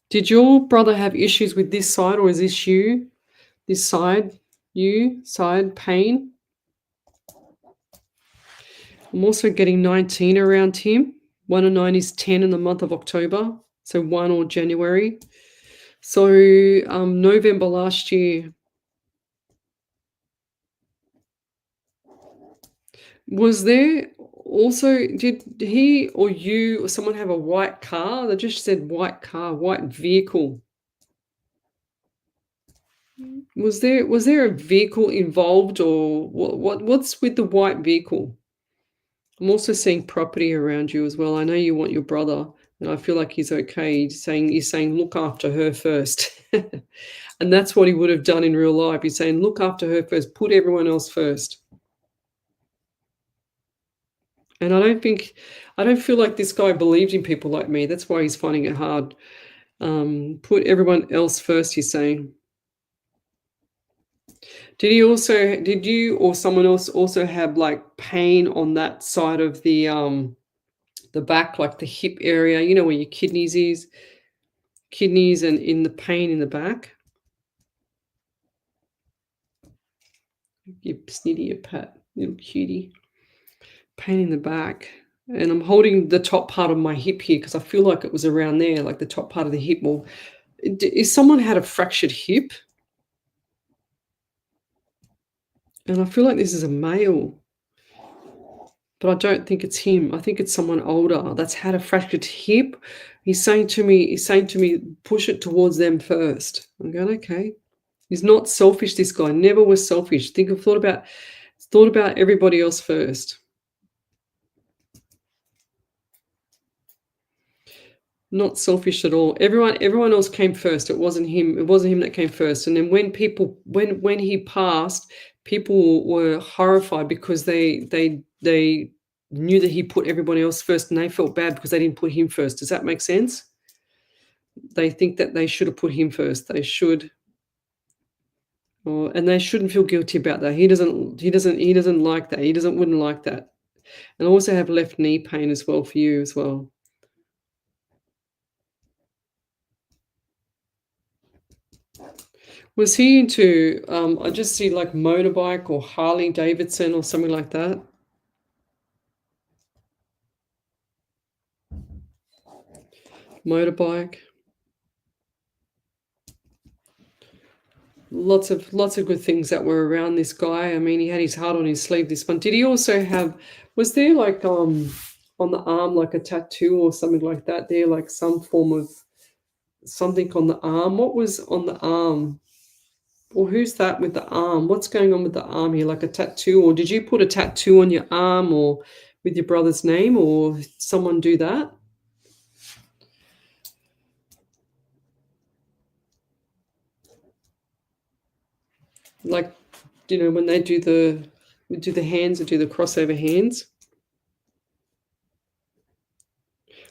Speaker 1: Did your brother have issues with this side, or is this you? This side, side pain? I'm also getting 19 around him. 1 and 9 is 10 in the month of October. So 1 or January. So November last year. Was there also, did he or you or someone have a white car? They just said white car, white vehicle. Was there a vehicle involved, or what's with the white vehicle? I'm also seeing property around you as well. I know you want your brother, and I feel like he's okay. He's saying look after her first. And that's what he would have done in real life. He's saying look after her first, put everyone else first. And I don't feel like this guy believed in people like me. That's why he's finding it hard. Put everyone else first, he's saying. Did you or someone else also have like pain on that side of the back, like the hip area, where your kidneys and in the pain in the back? You snitty, you pat, little cutie. Pain in the back. And I'm holding the top part of my hip here because I feel like it was around there, like the top part of the hip. Well, is someone had a fractured hip? And I feel like this is a male, but I don't think it's him. I think it's someone older that's had a fractured hip. He's saying to me, push it towards them first. I'm going, okay. He's not selfish, this guy. Never was selfish. Thought about everybody else first. Not selfish at all. Everyone else came first. It wasn't him. It wasn't him that came first. And then when he passed, people were horrified because they knew that he put everybody else first, and they felt bad because they didn't put him first. Does that make sense? They think that they should have put him first. They should, and they shouldn't feel guilty about that. He doesn't like that. Wouldn't like that. And I also have left knee pain as well for you as well. Was he into, I just see like motorbike or Harley Davidson or something like that? Motorbike. Lots of good things that were around this guy. I mean, he had his heart on his sleeve, this one. Did he also have, was there like on the arm like a tattoo or something like that there, like some form of something on the arm? What was on the arm? Or who's that with the arm? What's going on with the arm here? Like a tattoo? Or did you put a tattoo on your arm or with your brother's name, or someone do that? Like, when they do the hands or do the crossover hands?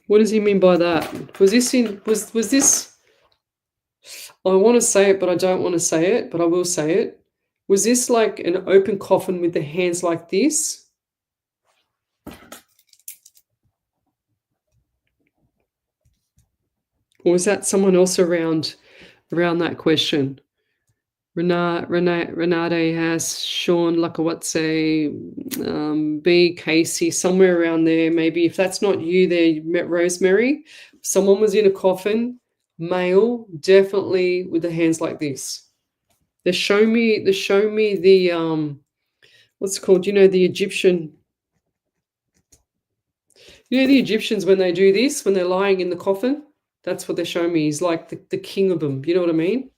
Speaker 1: What does he mean by that? Was this I want to say it, but I don't want to say it, but I will say it. Was this like an open coffin with the hands like this? Or is that someone else around that question? Renate has Sean Lakawatse, B Casey, somewhere around there. Maybe if that's not you there, you met Rosemary. Someone was in a coffin, male, definitely with the hands like this. They show me the what's it called? The Egyptian. The Egyptians when they do this, when they're lying in the coffin, that's what they're showing me. He's like the king of them. You know what I mean?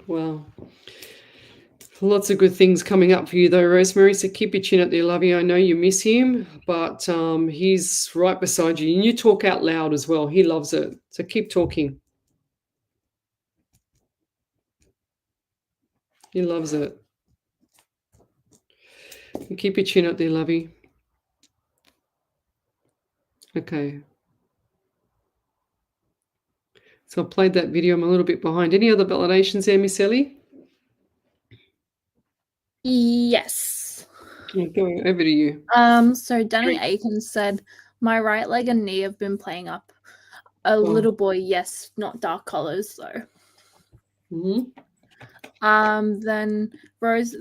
Speaker 1: Wow. Lots of good things coming up for you though, Rosemary. So keep your chin up there, love you. I know you miss him, but he's right beside you. And you talk out loud as well. He loves it. So keep talking. He loves it. And keep your chin up there, lovey. Okay. So I played that video. I'm a little bit behind. Any other validations there, Miss Ellie?
Speaker 2: Yes.
Speaker 1: I'm going over to you.
Speaker 2: So Danny Aiken said, my right leg and knee have been playing up. A little boy, yes, not dark colors though. Then Rose,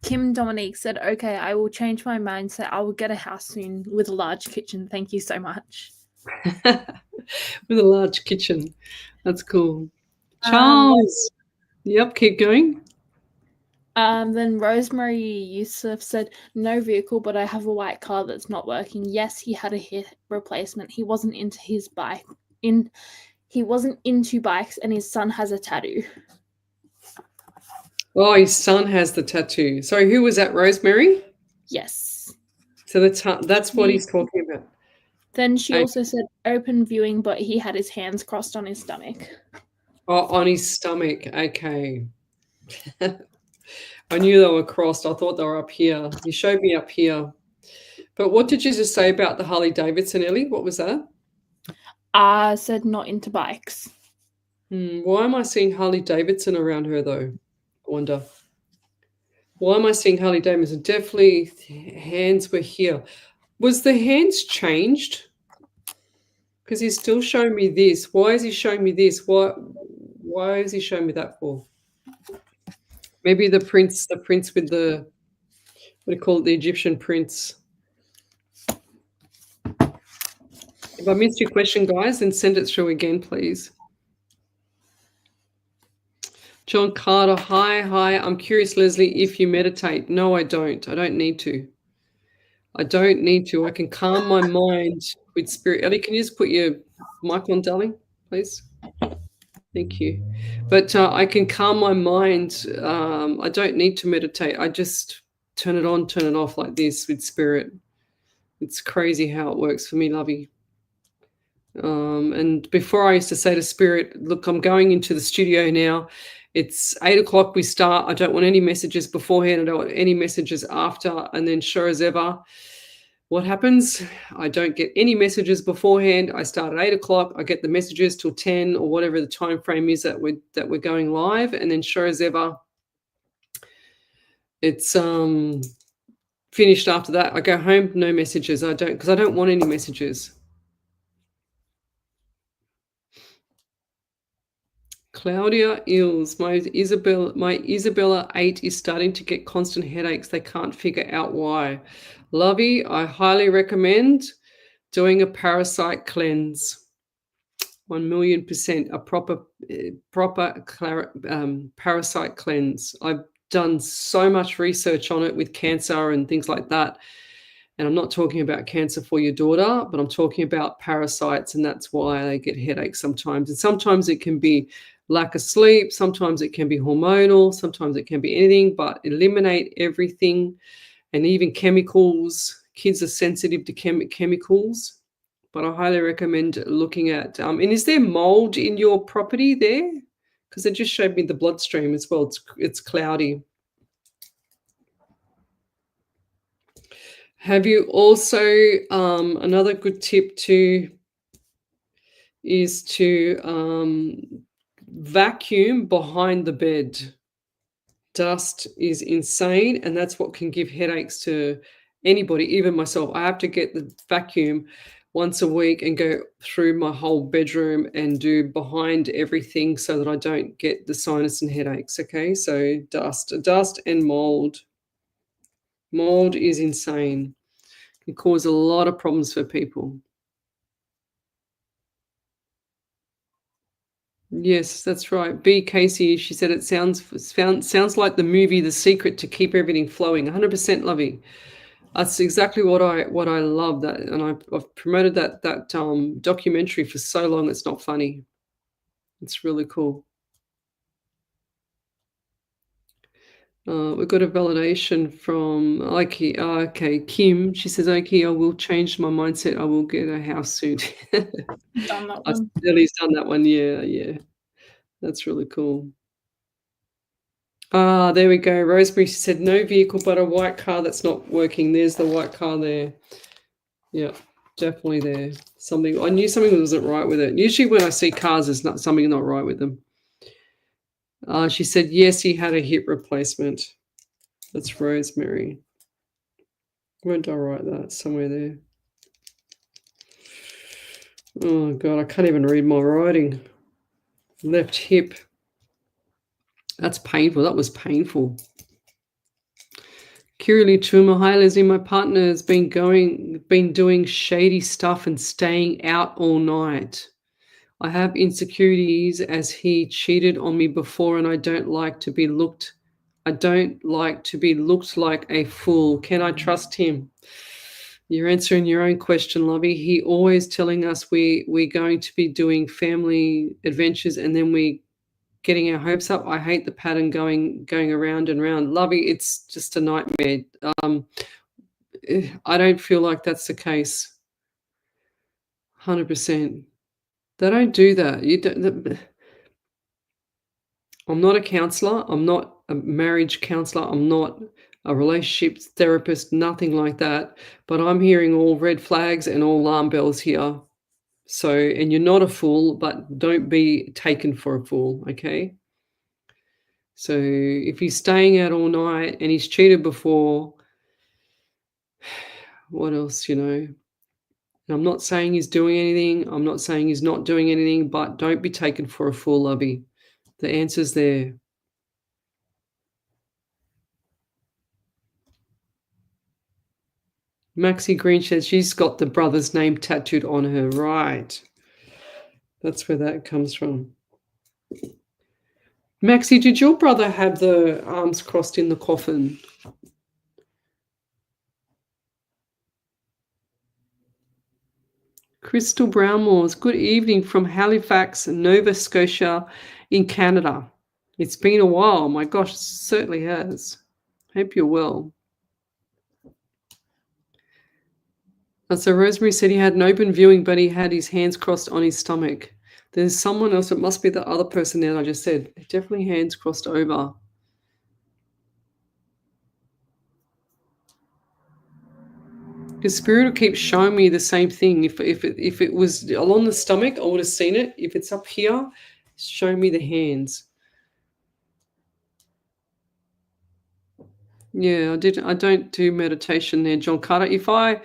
Speaker 2: Kim Dominique said, okay, I will change my mindset. I will get a house soon with a large kitchen. Thank you so much.
Speaker 1: With a large kitchen. That's cool. Charles. Yep, keep going.
Speaker 2: Then Rosemary Yusuf said, no vehicle, but I have a white car that's not working. Yes, he had a hip replacement. He wasn't into his bike. He wasn't into bikes, and his son has a tattoo. Oh,
Speaker 1: his son has the tattoo. Sorry, who was that, Rosemary?
Speaker 2: Yes.
Speaker 1: So that's what he's talking about.
Speaker 2: Then she also said open viewing, but he had his hands crossed on his stomach.
Speaker 1: Oh, on his stomach. Okay. I knew they were crossed. I thought they were up here. You showed me up here. But what did you just say about the Harley Davidson, Ellie? What was that?
Speaker 2: I said not into bikes.
Speaker 1: Why am I seeing Harley Davidson around her, though? I wonder. Why am I seeing Harley Davidson? Definitely hands were here. Was the hands changed? Because he's still showing me this. Why is he showing me this? Why is he showing me that for? Maybe the prince with the, what do you call it, the Egyptian prince. If I missed your question, guys, then send it through again, please. John Carter, hi. I'm curious, Lesley, if you meditate. No, I don't. I don't need to. I can calm my mind with spirit. Ellie, can you just put your mic on, darling, please? Thank you. But I can calm my mind. I don't need to meditate. I just turn it on, turn it off like this with spirit. It's crazy how it works for me, lovey. And before I used to say to spirit, look, I'm going into the studio now. It's 8 o'clock. We start. I don't want any messages beforehand. I don't want any messages after. And then sure as ever, what happens? I don't get any messages beforehand. I start at 8 o'clock. I get the messages till 10 or whatever the time frame is that we're going live. And then sure as ever, it's finished after that. I go home, no messages. Because I don't want any messages. Claudia Ills, my Isabella 8 is starting to get constant headaches. They can't figure out why. Lovey, I highly recommend doing a parasite cleanse. 1,000,000%, a proper parasite cleanse. I've done so much research on it with cancer and things like that. And I'm not talking about cancer for your daughter, but I'm talking about parasites, and that's why they get headaches sometimes. And sometimes it can be lack of sleep, sometimes it can be hormonal, sometimes it can be anything, but eliminate everything and even chemicals. Kids are sensitive to chemicals, but I highly recommend looking at, and is there mold in your property there? Because it just showed me the bloodstream as well. It's cloudy. Have you also, another good tip is to vacuum behind the bed. Dust is insane, and that's what can give headaches to anybody, even myself, I have to get the vacuum once a week and go through my whole bedroom and do behind everything so that I don't get the sinus and headaches, okay? So dust and mold. Mold is insane. It can cause a lot of problems for people. Yes, that's right. B. Casey, she said it sounds like the movie The Secret to keep everything flowing. 100% Lovey. That's exactly what I love, that, and I've promoted that documentary for so long. It's not funny. It's really cool. We got a validation from okay, Kim. She says, "Okay, I will change my mindset. I will get a house soon."
Speaker 2: Done that one.
Speaker 1: Lily's done that one. Yeah, yeah. That's really cool. Ah, there we go. Rosemary, she said, "No vehicle but a white car that's not working." There's the white car there. Yeah, definitely there. Something I knew something wasn't right with it. Usually when I see cars, there's not something not right with them. She said, "Yes, he had a hip replacement." That's Rosemary. Won't I write that somewhere there? Oh God, I can't even read my writing. Left hip. That's painful. That was painful. Kirili Chuma, hi Leslie, my partner has been doing shady stuff and staying out all night. I have insecurities as he cheated on me before, and I don't like to be looked like a fool. Can I trust him? You're answering your own question, Lovey. He always telling us we're going to be doing family adventures, and then we getting our hopes up. I hate the pattern going around and round. Lovey, it's just a nightmare. I don't feel like that's the case. 100%. They don't do that. I'm not a counselor. I'm not a marriage counselor. I'm not a relationship therapist, nothing like that. But I'm hearing all red flags and all alarm bells here. So, and you're not a fool, but don't be taken for a fool, okay? So if he's staying out all night and he's cheated before, what else, And I'm not saying he's doing anything. I'm not saying he's not doing anything, but don't be taken for a fool, Lovey. The answer's there. Maxie Green says she's got the brother's name tattooed on her. Right. That's where that comes from. Maxie, did your brother have the arms crossed in the coffin? Crystal Brownmores, good evening from Halifax, Nova Scotia in Canada. It's been a while. My gosh, it certainly has. Hope you're well. And so Rosemary said he had an open viewing, but he had his hands crossed on his stomach. There's someone else. It must be the other person that I just said. Definitely hands crossed over. Because Spirit will keep showing me the same thing. If it was along the stomach, I would have seen it. If it's up here, show me the hands. Yeah, I don't do meditation there, John Carter. If I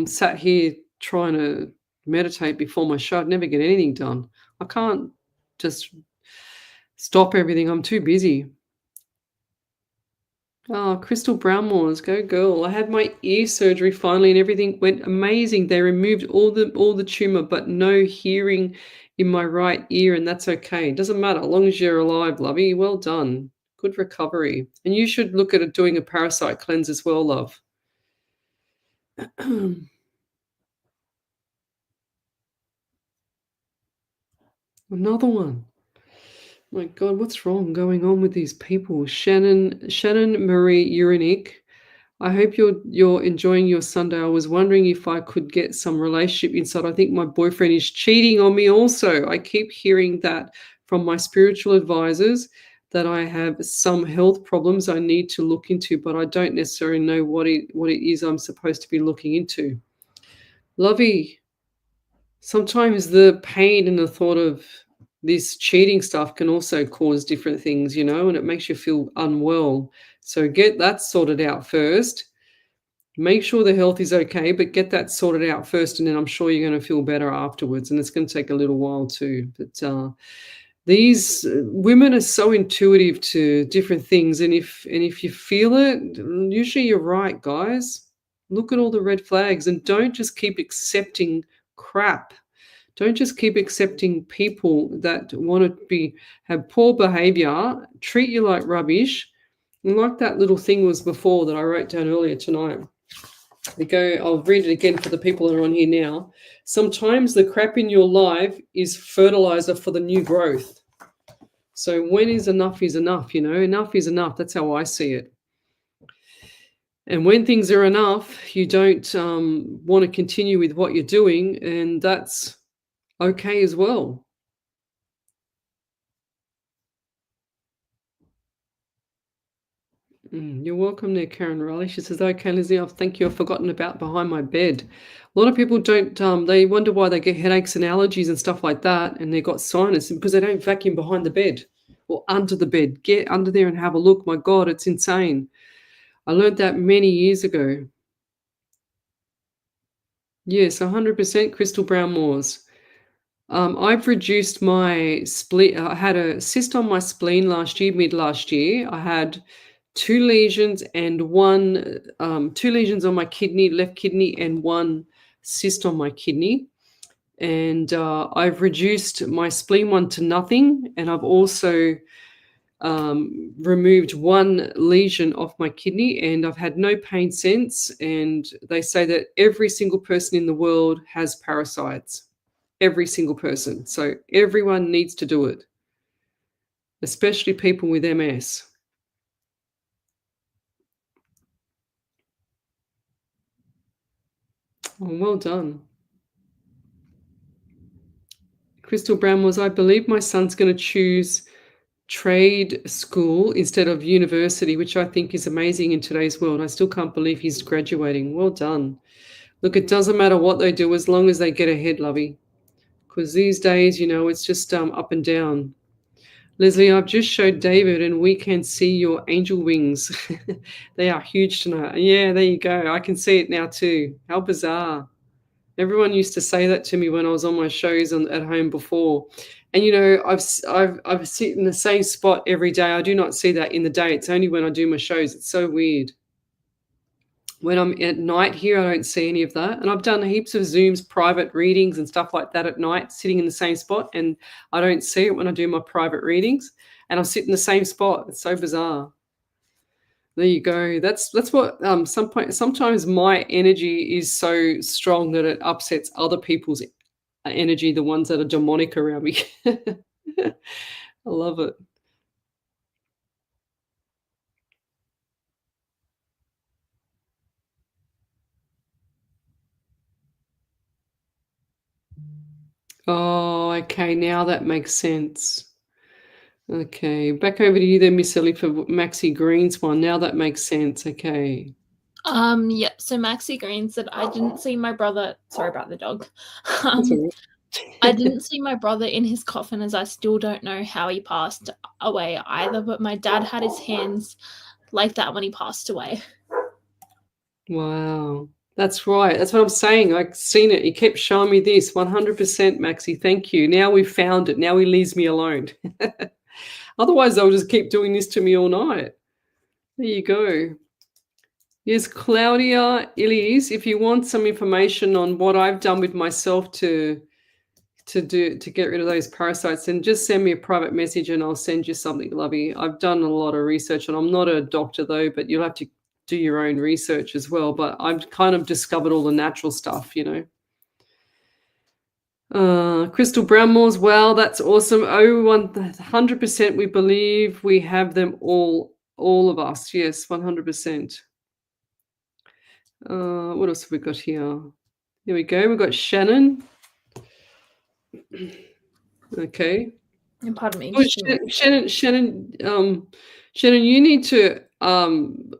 Speaker 1: sat here trying to meditate before my show, I'd never get anything done. I can't just stop everything. I'm too busy. Oh, Crystal Brownmores, go girl. I had my ear surgery finally and everything went amazing. They removed all the tumor, but no hearing in my right ear, and that's okay. It doesn't matter, as long as you're alive, lovey. Well done. Good recovery. And you should look at doing a parasite cleanse as well, love. Another one. My God, what's going on with these people? Shannon Marie Urinic. I hope you're enjoying your Sunday. I was wondering if I could get some relationship insight. I think my boyfriend is cheating on me also. I keep hearing that from my spiritual advisors, that I have some health problems I need to look into, but I don't necessarily know what it is I'm supposed to be looking into. Lovey, sometimes the pain and the thought of this cheating stuff can also cause different things, and it makes you feel unwell. So get that sorted out first. Make sure the health is okay, but get that sorted out first, and then I'm sure you're gonna feel better afterwards, and it's gonna take a little while too. But, these women are so intuitive to different things, and if you feel it, usually you're right, guys. Look at all the red flags and don't just keep accepting crap. Don't just keep accepting people that want to have poor behavior, treat you like rubbish. And like that little thing was before that I wrote down earlier tonight. I'll read it again for the people that are on here now. Sometimes the crap in your life is fertilizer for the new growth. So when is enough, enough is enough. That's how I see it. And when things are enough, you don't want to continue with what you're doing, and that's okay as well. You're welcome there, Karen Riley. She says, okay, Lizzie, thank you. I've forgotten about behind my bed. A lot of people don't, they wonder why they get headaches and allergies and stuff like that, and they've got sinus because they don't vacuum behind the bed or under the bed. Get under there and have a look. My God, it's insane. I learned that many years ago. Yes, 100% Crystal Brown Moores. I've reduced my spleen. I had a cyst on my spleen mid last year. I had two lesions and two lesions on my left kidney, and one cyst on my kidney. And I've reduced my spleen one to nothing. And I've also removed one lesion off my kidney, and I've had no pain since. And they say that every single person in the world has parasites. Every single person. So everyone needs to do it, especially people with MS. Oh, well done. Crystal Brown was, I believe my son's going to choose trade school instead of university, which I think is amazing in today's world. I still can't believe he's graduating. Well done. Look, it doesn't matter what they do as long as they get ahead, lovey. Because these days, it's just up and down. Leslie, I've just showed David and we can see your angel wings. They are huge tonight. Yeah, there you go. I can see it now too. How bizarre. Everyone used to say that to me when I was on my shows at home before. And, I've sit in the same spot every day. I do not see that in the day. It's only when I do my shows. It's so weird. When I'm at night here, I don't see any of that. And I've done heaps of Zooms, private readings and stuff like that at night, sitting in the same spot. And I don't see it when I do my private readings. And I'll sit in the same spot. It's so bizarre. There you go. That's what sometimes my energy is so strong that it upsets other people's energy, the ones that are demonic around me. I love it. Oh, okay. Now that makes sense. Okay. Back over to you then, Miss Ellie, for Maxie Green's one. Now that makes sense. Okay.
Speaker 2: Yeah. So Maxie Green said, I didn't see my brother. Sorry about the dog. I didn't see my brother in his coffin, as I still don't know how he passed away either. But my dad had his hands like that when he passed away.
Speaker 1: Wow. That's right. That's what I'm saying. I've seen it. He kept showing me this. 100%, Maxie. Thank you. Now we've found it. Now he leaves me alone. Otherwise, they'll just keep doing this to me all night. There you go. Yes, Claudia Illies, if you want some information on what I've done with myself to get rid of those parasites, then just send me a private message and I'll send you something, lovey. I've done a lot of research, and I'm not a doctor though, but you'll have to do your own research as well. But I've kind of discovered all the natural stuff, Crystal Brownmore's, well, that's awesome. 100%, we believe we have them all of us. Yes, 100%. What else have we got here? Here we go. We've got Shannon. Okay.
Speaker 2: And pardon me.
Speaker 1: Oh, Shannon, you need to. I'm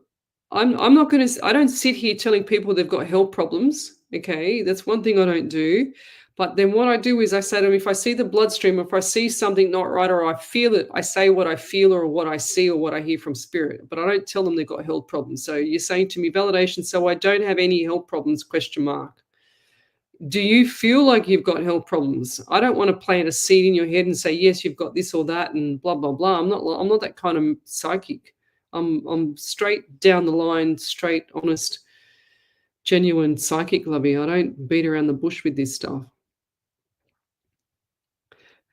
Speaker 1: not going to. I don't sit here telling people they've got health problems. Okay, that's one thing I don't do. But then what I do is I say to them, if I see the bloodstream, if I see something not right or I feel it, I say what I feel or what I see or what I hear from spirit. But I don't tell them they've got health problems. So you're saying to me, validation, so I don't have any health problems, question mark. Do you feel like you've got health problems? I don't want to plant a seed in your head and say, yes, you've got this or that and blah, blah, blah. I'm not that kind of psychic. I'm straight down the line, straight, honest, genuine psychic, lovey. I don't beat around the bush with this stuff.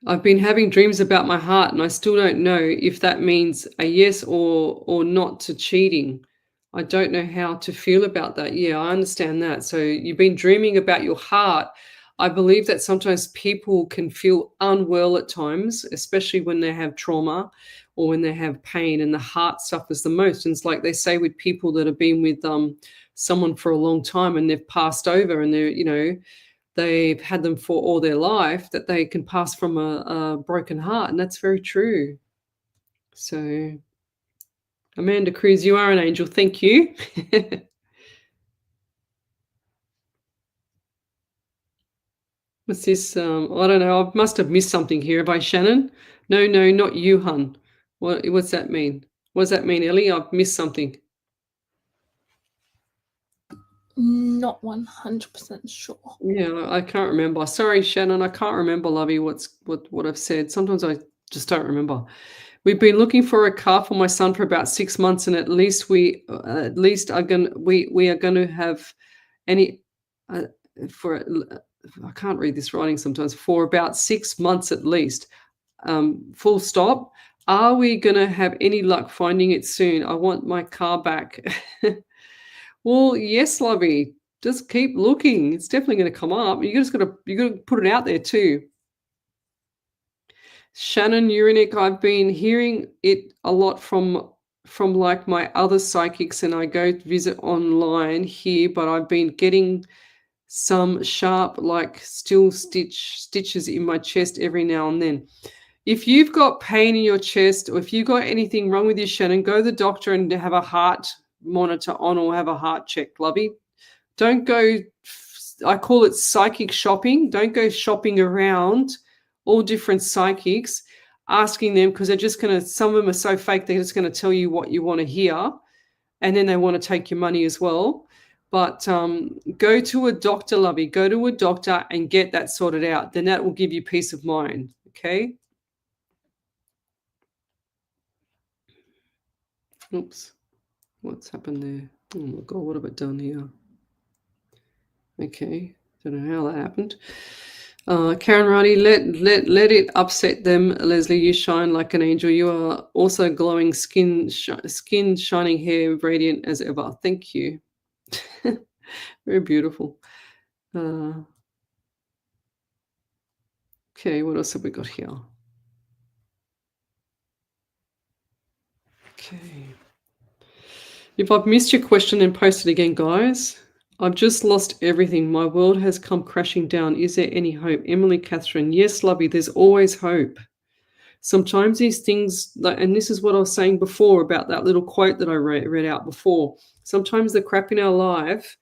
Speaker 1: I've been having dreams about my heart and I still don't know if that means a yes or not to cheating. I don't know how to feel about that. Yeah, I understand that. So you've been dreaming about your heart. I believe that sometimes people can feel unwell at times, especially when they have trauma or when they have pain, and the heart suffers the most. And it's like they say with people that have been with someone for a long time and they've passed over and they've had them for all their life, that they can pass from a broken heart. And that's very true. So Amanda Cruz, you are an angel. Thank you. What's this? I don't know. I must have missed something here. Have I, Shannon? No, not you, hun. What's that mean? What does that mean, Ellie? I've missed something.
Speaker 2: Not 100% sure.
Speaker 1: Yeah, I can't remember. Sorry, Shannon. I can't remember, lovey, what I've said. Sometimes I just don't remember. We've been looking for a car for my son for about 6 months, and at least we are going to have any for. I can't read this writing sometimes. For about 6 months at least. Full stop. Are we going to have any luck finding it soon? I want my car back. Well, yes, lovey. Just keep looking. It's definitely going to come up. You got to put it out there too. Shannon Urinic, I've been hearing it a lot from like my other psychics, and I go visit online here, but I've been getting some sharp, like stitches in my chest every now and then. If you've got pain in your chest or if you've got anything wrong with you, Shannon, go to the doctor and have a heart monitor on or have a heart check, lovey. Don't go, I call it psychic shopping. Don't go shopping around all different psychics, asking them, because they're just going to, some of them are so fake, they're just going to tell you what you want to hear, and then they want to take your money as well. But go to a doctor, lovey. Go to a doctor and get that sorted out. Then that will give you peace of mind, okay? Oops. What's happened there? Oh, my God, what have I done here? Okay, don't know how that happened. Karen Ronnie, let it upset them, Lesley. You shine like an angel. You are also glowing skin, shining hair, radiant as ever. Thank you. Very beautiful. Okay, what else have we got here? Okay. If I've missed your question, then post it again, guys. I've just lost everything. My world has come crashing down. Is there any hope? Emily Catherine. Yes, lovey, there's always hope. Sometimes these things, and this is what I was saying before about that little quote that I read out before. Sometimes the crap in our life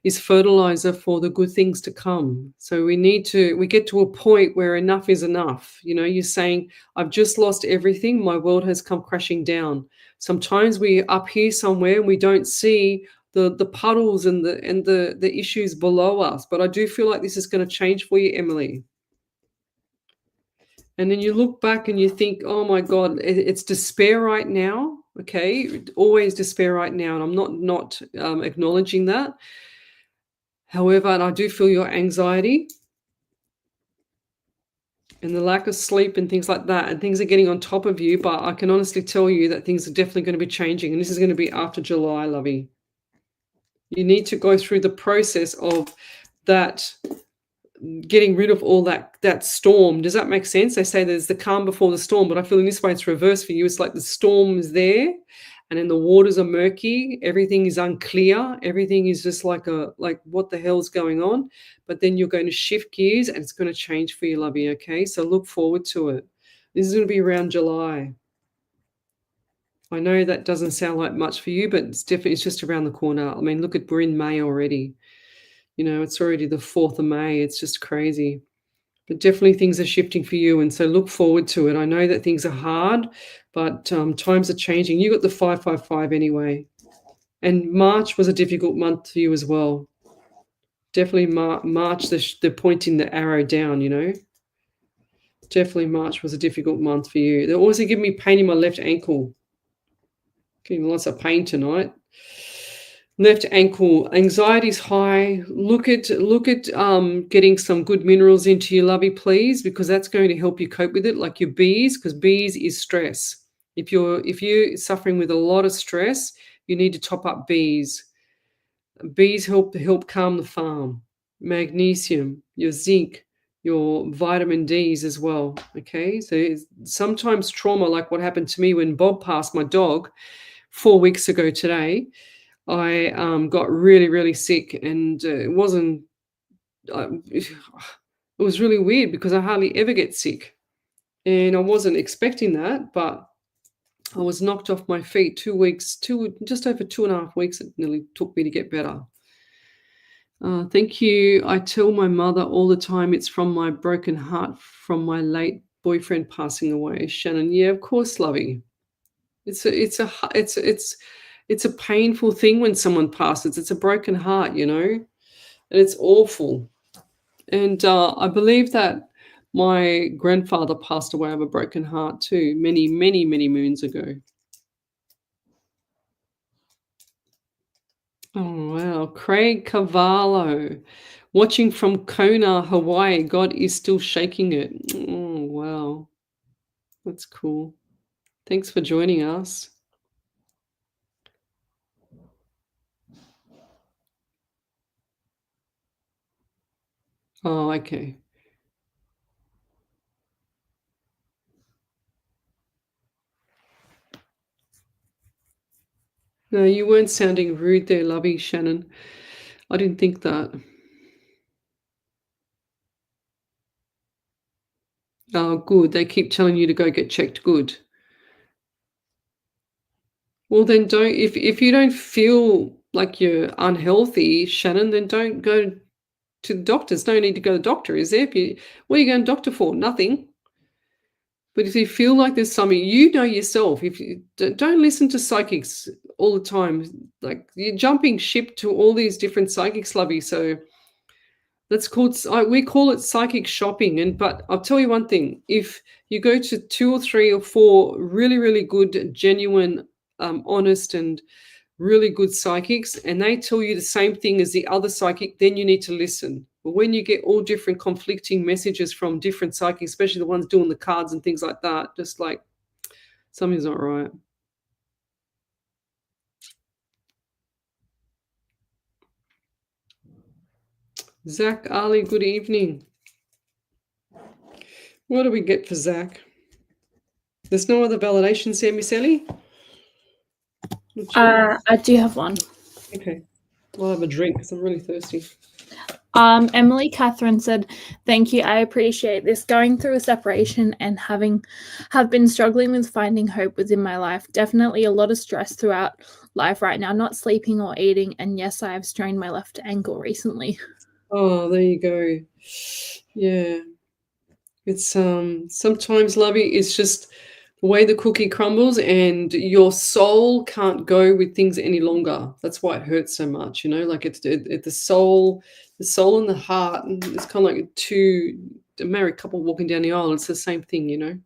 Speaker 1: is fertilizer for the good things to come. So we get to a point where enough is enough. You're saying, I've just lost everything. My world has come crashing down. Sometimes we're up here somewhere and we don't see the puddles and the issues below us. But I do feel like this is going to change for you, Emily. And then you look back and you think, oh my God, it's despair right now. Okay, always despair right now. And I'm not acknowledging that. However, and I do feel your anxiety and the lack of sleep and things like that, and things are getting on top of you. But I can honestly tell you that things are definitely going to be changing. And this is going to be after July, lovey. You need to go through the process of that, getting rid of all that storm. Does that make sense? They say there's the calm before the storm, but I feel in this way it's reversed for you. It's like the storm is there and then the waters are murky. Everything is unclear. Everything is just like what the hell's going on? But then you're going to shift gears and it's going to change for you, lovey, okay? So look forward to it. This is going to be around July. I know that doesn't sound like much for you, but it's just around the corner. I mean, look, we're in May already. It's already the 4th of May. It's just crazy. But definitely things are shifting for you, and so look forward to it. I know that things are hard, but times are changing. You got the 555 anyway. And March was a difficult month for you as well. Definitely March, they're pointing the arrow down, Definitely March was a difficult month for you. They're also giving me pain in my left ankle. Getting lots of pain tonight. Left ankle, anxiety's high. Look at getting some good minerals into your lovey, please, because that's going to help you cope with it, like your bees, because bees is stress. If you're suffering with a lot of stress, you need to top up bees. Bees help calm the farm. Magnesium, your zinc, your vitamin Ds as well. Okay, so sometimes trauma, like what happened to me when Bob passed, my dog, 4 weeks ago today. I got really, really sick, and it was really weird because I hardly ever get sick, and I wasn't expecting that, but I was knocked off my feet 2 weeks, just over 2.5 weeks. It nearly took me to get better. Thank you. I tell my mother all the time it's from my broken heart from my late boyfriend passing away. Shannon, yeah, of course, lovey. It's a painful thing when someone passes. It's a broken heart, and it's awful. And I believe that my grandfather passed away of a broken heart too, many, many, many moons ago. Oh, wow. Craig Cavallo, watching from Kona, Hawaii. God is still shaking it. Oh, wow. That's cool. Thanks for joining us. Oh, okay. No, you weren't sounding rude there, lovey, Shannon. I didn't think that. Oh, good. They keep telling you to go get checked. Good. Well, then don't. If you don't feel like you're unhealthy, Shannon, then don't go to the doctors. No need to go to the doctor, is there? What are you going to doctor for? Nothing. But if you feel like there's something, you know yourself. If you don't listen to psychics all the time, like you're jumping ship to all these different psychics, lovey. So we call it psychic shopping. But I'll tell you one thing: if you go to 2 or 3 or 4 really, really good, genuine, honest, and really good psychics, and they tell you the same thing as the other psychic, then you need to listen. But when you get all different conflicting messages from different psychics, especially the ones doing the cards and things like that, just like something's not right. Zach Ali, good evening. What do we get for Zach? There's no other validations there, Miss Ellie?
Speaker 2: I do have one.
Speaker 1: Okay. I'll have a drink because I'm really thirsty.
Speaker 2: Emily Catherine said, "Thank you. I appreciate this. Going through a separation and have been struggling with finding hope within my life. Definitely a lot of stress throughout life right now, not sleeping or eating. And yes, I have strained my left ankle recently."
Speaker 1: Oh, there you go. Yeah. It's sometimes, lovey, it's just the way the cookie crumbles and your soul can't go with things any longer. That's why it hurts so much, like it's the soul and the heart, and it's kind of like a married couple walking down the aisle. It's the same thing.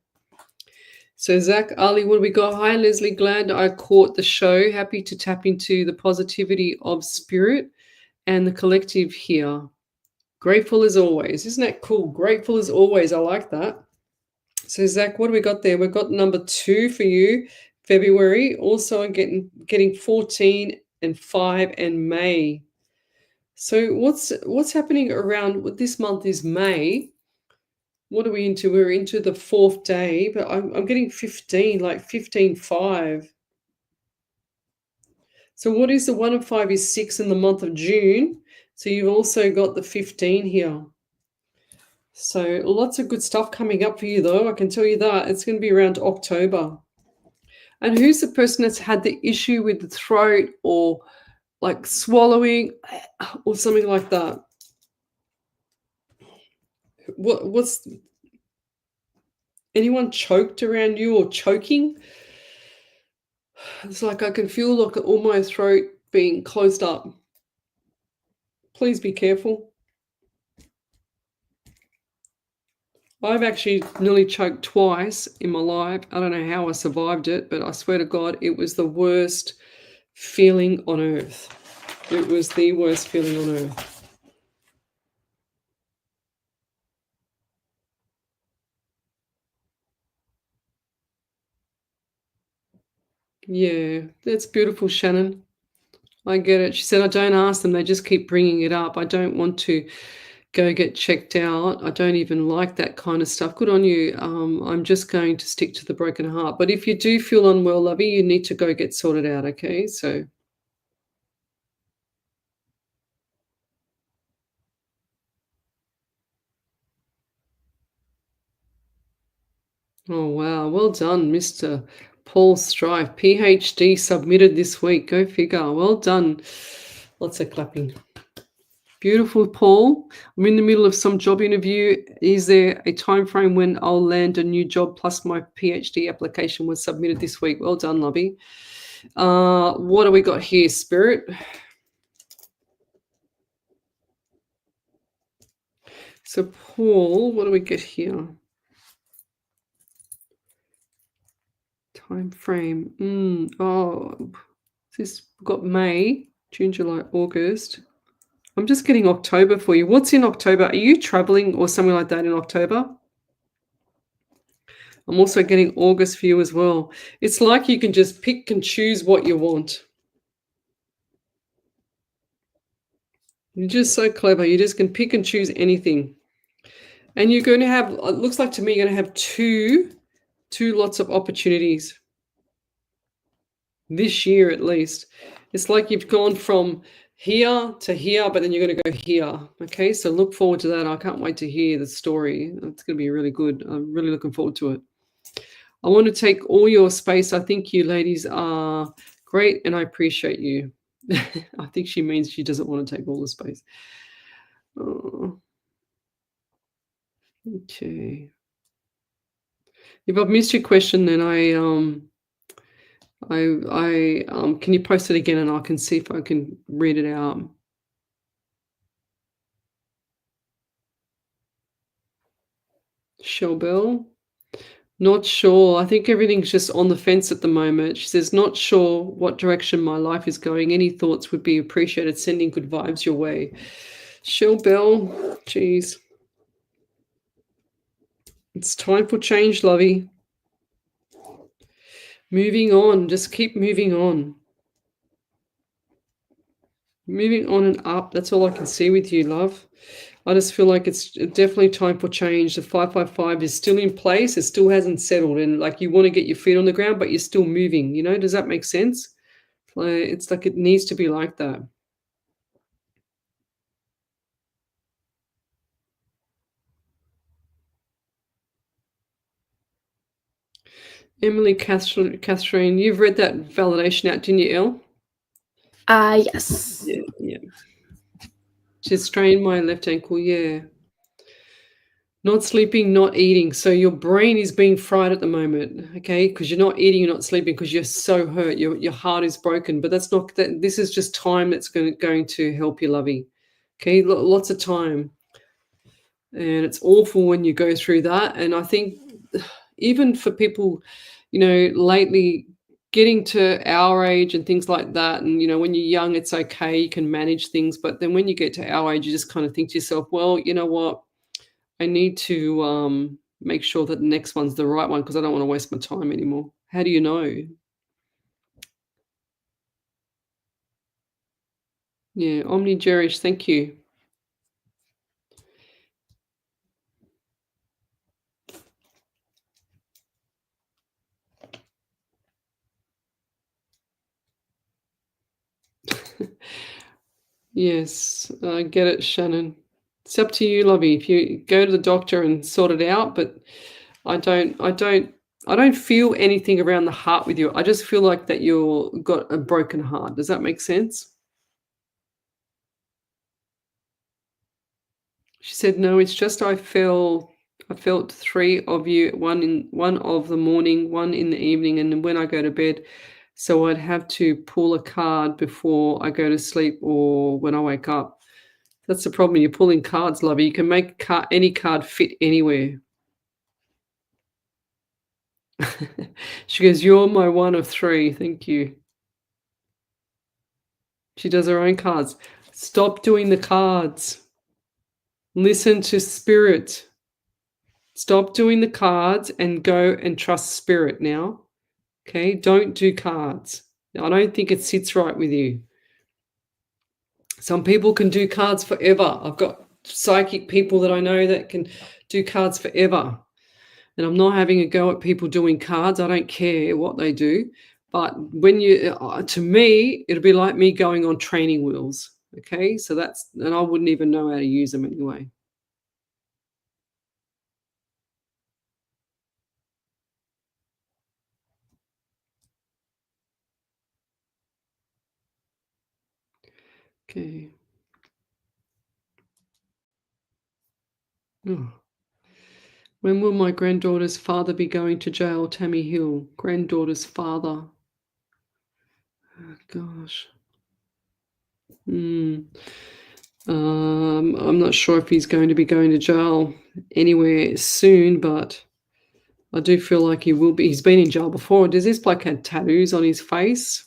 Speaker 1: So Zach Ali, what do we got? Hi Leslie, glad I caught the show. Happy to tap into the positivity of spirit and the collective here. Grateful as always. Isn't that cool? Grateful as always. I like that. So Zach, what do we got there? We've got number 2 for you, February. Also getting 14 and 5 and May. So what's happening around this month is May. What are we into? We're into the 4th day, but I'm getting 15, like 15-5. So what is the 1 and 5 is 6 in the month of June. So you've also got the 15 here. So lots of good stuff coming up for you, though. I can tell you that. It's going to be around October. And who's the person that's had the issue with the throat or like swallowing or something like that. What's anyone choked around you or choking? It's like I can feel like all my throat being closed up. Please be careful. I've actually nearly choked twice in my life. I don't know how I survived it, but I swear to God, it was the worst feeling on earth. It was the worst feeling on earth. Yeah, that's beautiful, Shannon. I get it. She said, I don't ask them. They just keep bringing it up. I don't want to go get checked out. I don't even like that kind of stuff. Good on you. I'm just going to stick to the broken heart. But if you do feel unwell, lovey, you need to go get sorted out, okay? So, oh, wow. Well done, Mr. Paul Strife. PhD submitted this week. Go figure. Well done. Lots of clapping. Beautiful, Paul. I'm in the middle of some job interview. Is there a time frame when I'll land a new job? Plus, my PhD application was submitted this week. Well done, lovey. What do we got here, Spirit? So, Paul, what do we get here? Time frame. Oh, this got May, June, July, August. I'm just getting October for you. What's in October? Are you traveling or something like that in October? I'm also getting August for you as well. It's like you can just pick and choose what you want. You're just so clever. You just can pick and choose anything. And you're going to have, it looks like to me, you're going to have two lots of opportunities this year at least. It's like you've gone from here to here, but then you're going to go here. Okay, so look forward to that. I can't wait to hear the story. It's going to be really good. I'm really looking forward to it. I want to take all your space. I think you ladies are great and I appreciate you. I think she means she doesn't want to take all the space. Oh. Okay. If I've missed your question, then can you post it again and I can see if I can read it out. Shelbell, not sure. I think everything's just on the fence at the moment. She says, not sure what direction my life is going. Any thoughts would be appreciated. Sending good vibes your way. Shelbell, geez. It's time for change, lovey. Moving on. Just keep moving on. Moving on and up. That's all I can see with you, love. I just feel like it's definitely time for change. The 555 is still in place. It still hasn't settled. And like you want to get your feet on the ground, but you're still moving. You know, does that make sense? It's like it needs to be like that. Emily Catherine, you've read that validation out, didn't you, Elle?
Speaker 2: Yes.
Speaker 1: Yeah. Just strained my left ankle, yeah. Not sleeping, not eating. So your brain is being fried at the moment, okay? Because you're not eating, you're not sleeping because you're so hurt. Your heart is broken. But that's not that. This is just time that's going to help you, lovey. Okay, lots of time. And it's awful when you go through that. And I think even for people, you know, lately getting to our age and things like that, and, you know, when you're young, it's okay, you can manage things. But then when you get to our age, you just kind of think to yourself, well, you know what? I need to make sure that the next one's the right one because I don't want to waste my time anymore. How do you know? Yeah, Omni Jerish, thank you. Yes, I get it, Shannon. It's up to you, lovey. If you go to the doctor and sort it out, but I don't feel anything around the heart with you. I just feel like that you've got a broken heart. Does that make sense? She said, "No, it's just I felt three of you, one of the morning, one in the evening, and then when I go to bed. So I'd have to pull a card before I go to sleep or when I wake up." That's the problem. You're pulling cards, lovey. You can make any card fit anywhere. She goes, "You're my one of three. Thank you." She does her own cards. Stop doing the cards. Listen to spirit. Stop doing the cards and go and trust spirit now. Okay? Don't do cards. I don't think it sits right with you. Some people can do cards forever. I've got psychic people that I know that can do cards forever. And I'm not having a go at people doing cards. I don't care what they do. But when to me, it'll be like me going on training wheels. Okay? So and I wouldn't even know how to use them anyway. Okay. Oh. When will my granddaughter's father be going to jail, Tammy Hill? Granddaughter's father. Oh, gosh. I'm not sure if he's going to be going to jail anywhere soon, but I do feel like he will be. He's been in jail before. Does this bloke have tattoos on his face?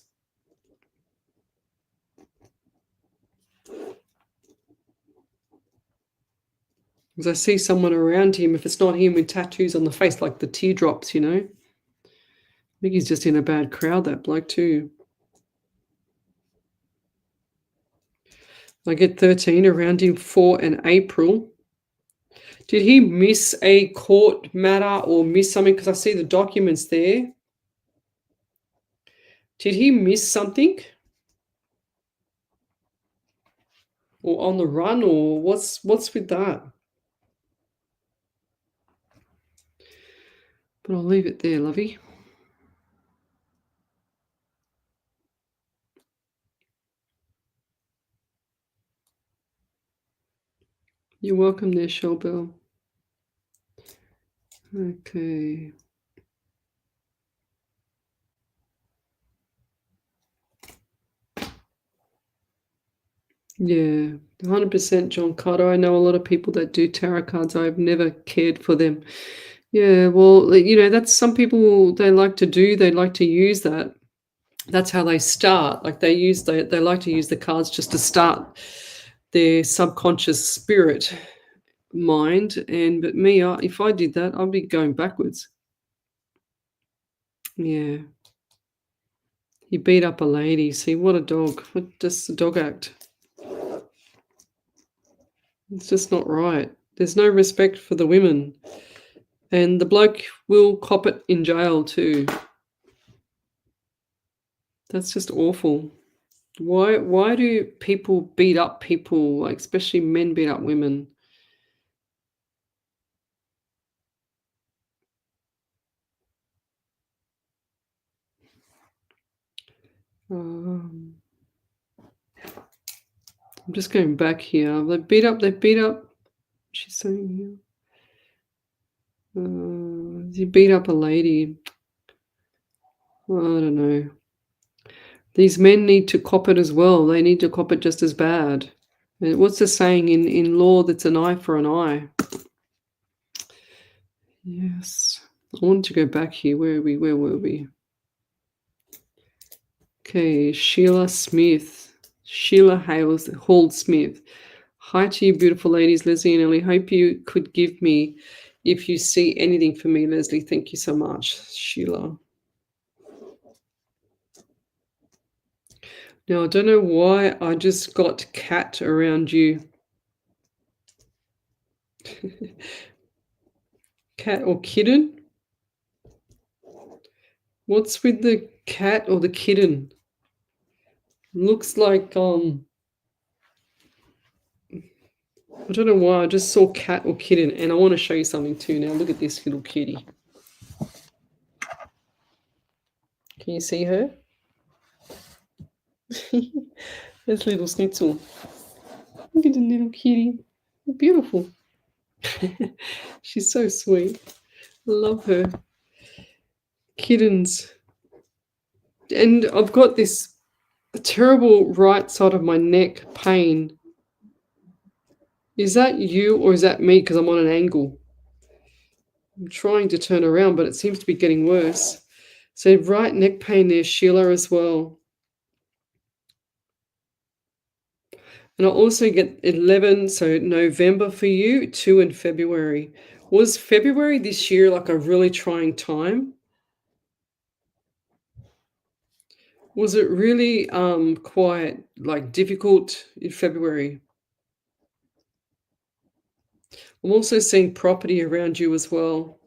Speaker 1: Because I see someone around him, if it's not him, with tattoos on the face, like the teardrops, I think he's just in a bad crowd, that bloke, too. I get 13 around him for an April. Did he miss a court matter or miss something? Because I see the documents there. Did he miss something? Or on the run? Or what's with that? But I'll leave it there, lovey. You're welcome there, Shellbell. Okay. Yeah, 100% John Carter. I know a lot of people that do tarot cards. I've never cared for them. Yeah, well, that's some people they like to use that. That's how they start. Like they like to use the cards just to start their subconscious spirit mind. But me, if I did that, I'd be going backwards. Yeah. He beat up a lady. See, what a dog. What does the dog act? It's just not right. There's no respect for the women. And the bloke will cop it in jail too. That's just awful. Why do people beat up people, like especially men beat up women? I'm just going back here. They beat up. She's saying here. You beat up a lady. I don't know. These men need to cop it as well. They need to cop it just as bad. And what's the saying in law? That's an eye for an eye. Yes. I wanted to go back here. Where were we? Okay, Sheila Hall Smith. Hi to you, beautiful ladies, Lesley and Ellie. Hope you could give me, if you see anything for me, Lesley. Thank you so much, Sheila. Now, I don't know why I just got cat around you. Cat or kitten? What's with the cat or the kitten? Looks like, I don't know why, I just saw cat or kitten, and I want to show you something too now. Look at this little kitty. Can you see her? There's little Schnitzel. Look at the little kitty. Beautiful. She's so sweet. I love her. Kittens. And I've got this terrible right side of my neck pain. Is that you or is that me? Because I'm on an angle. I'm trying to turn around, but it seems to be getting worse. So right neck pain there, Sheila, as well. And I also get 11, so November for you, 2 in February. Was February this year like a really trying time? Was it really quite like difficult in February? I'm also seeing property around you as well.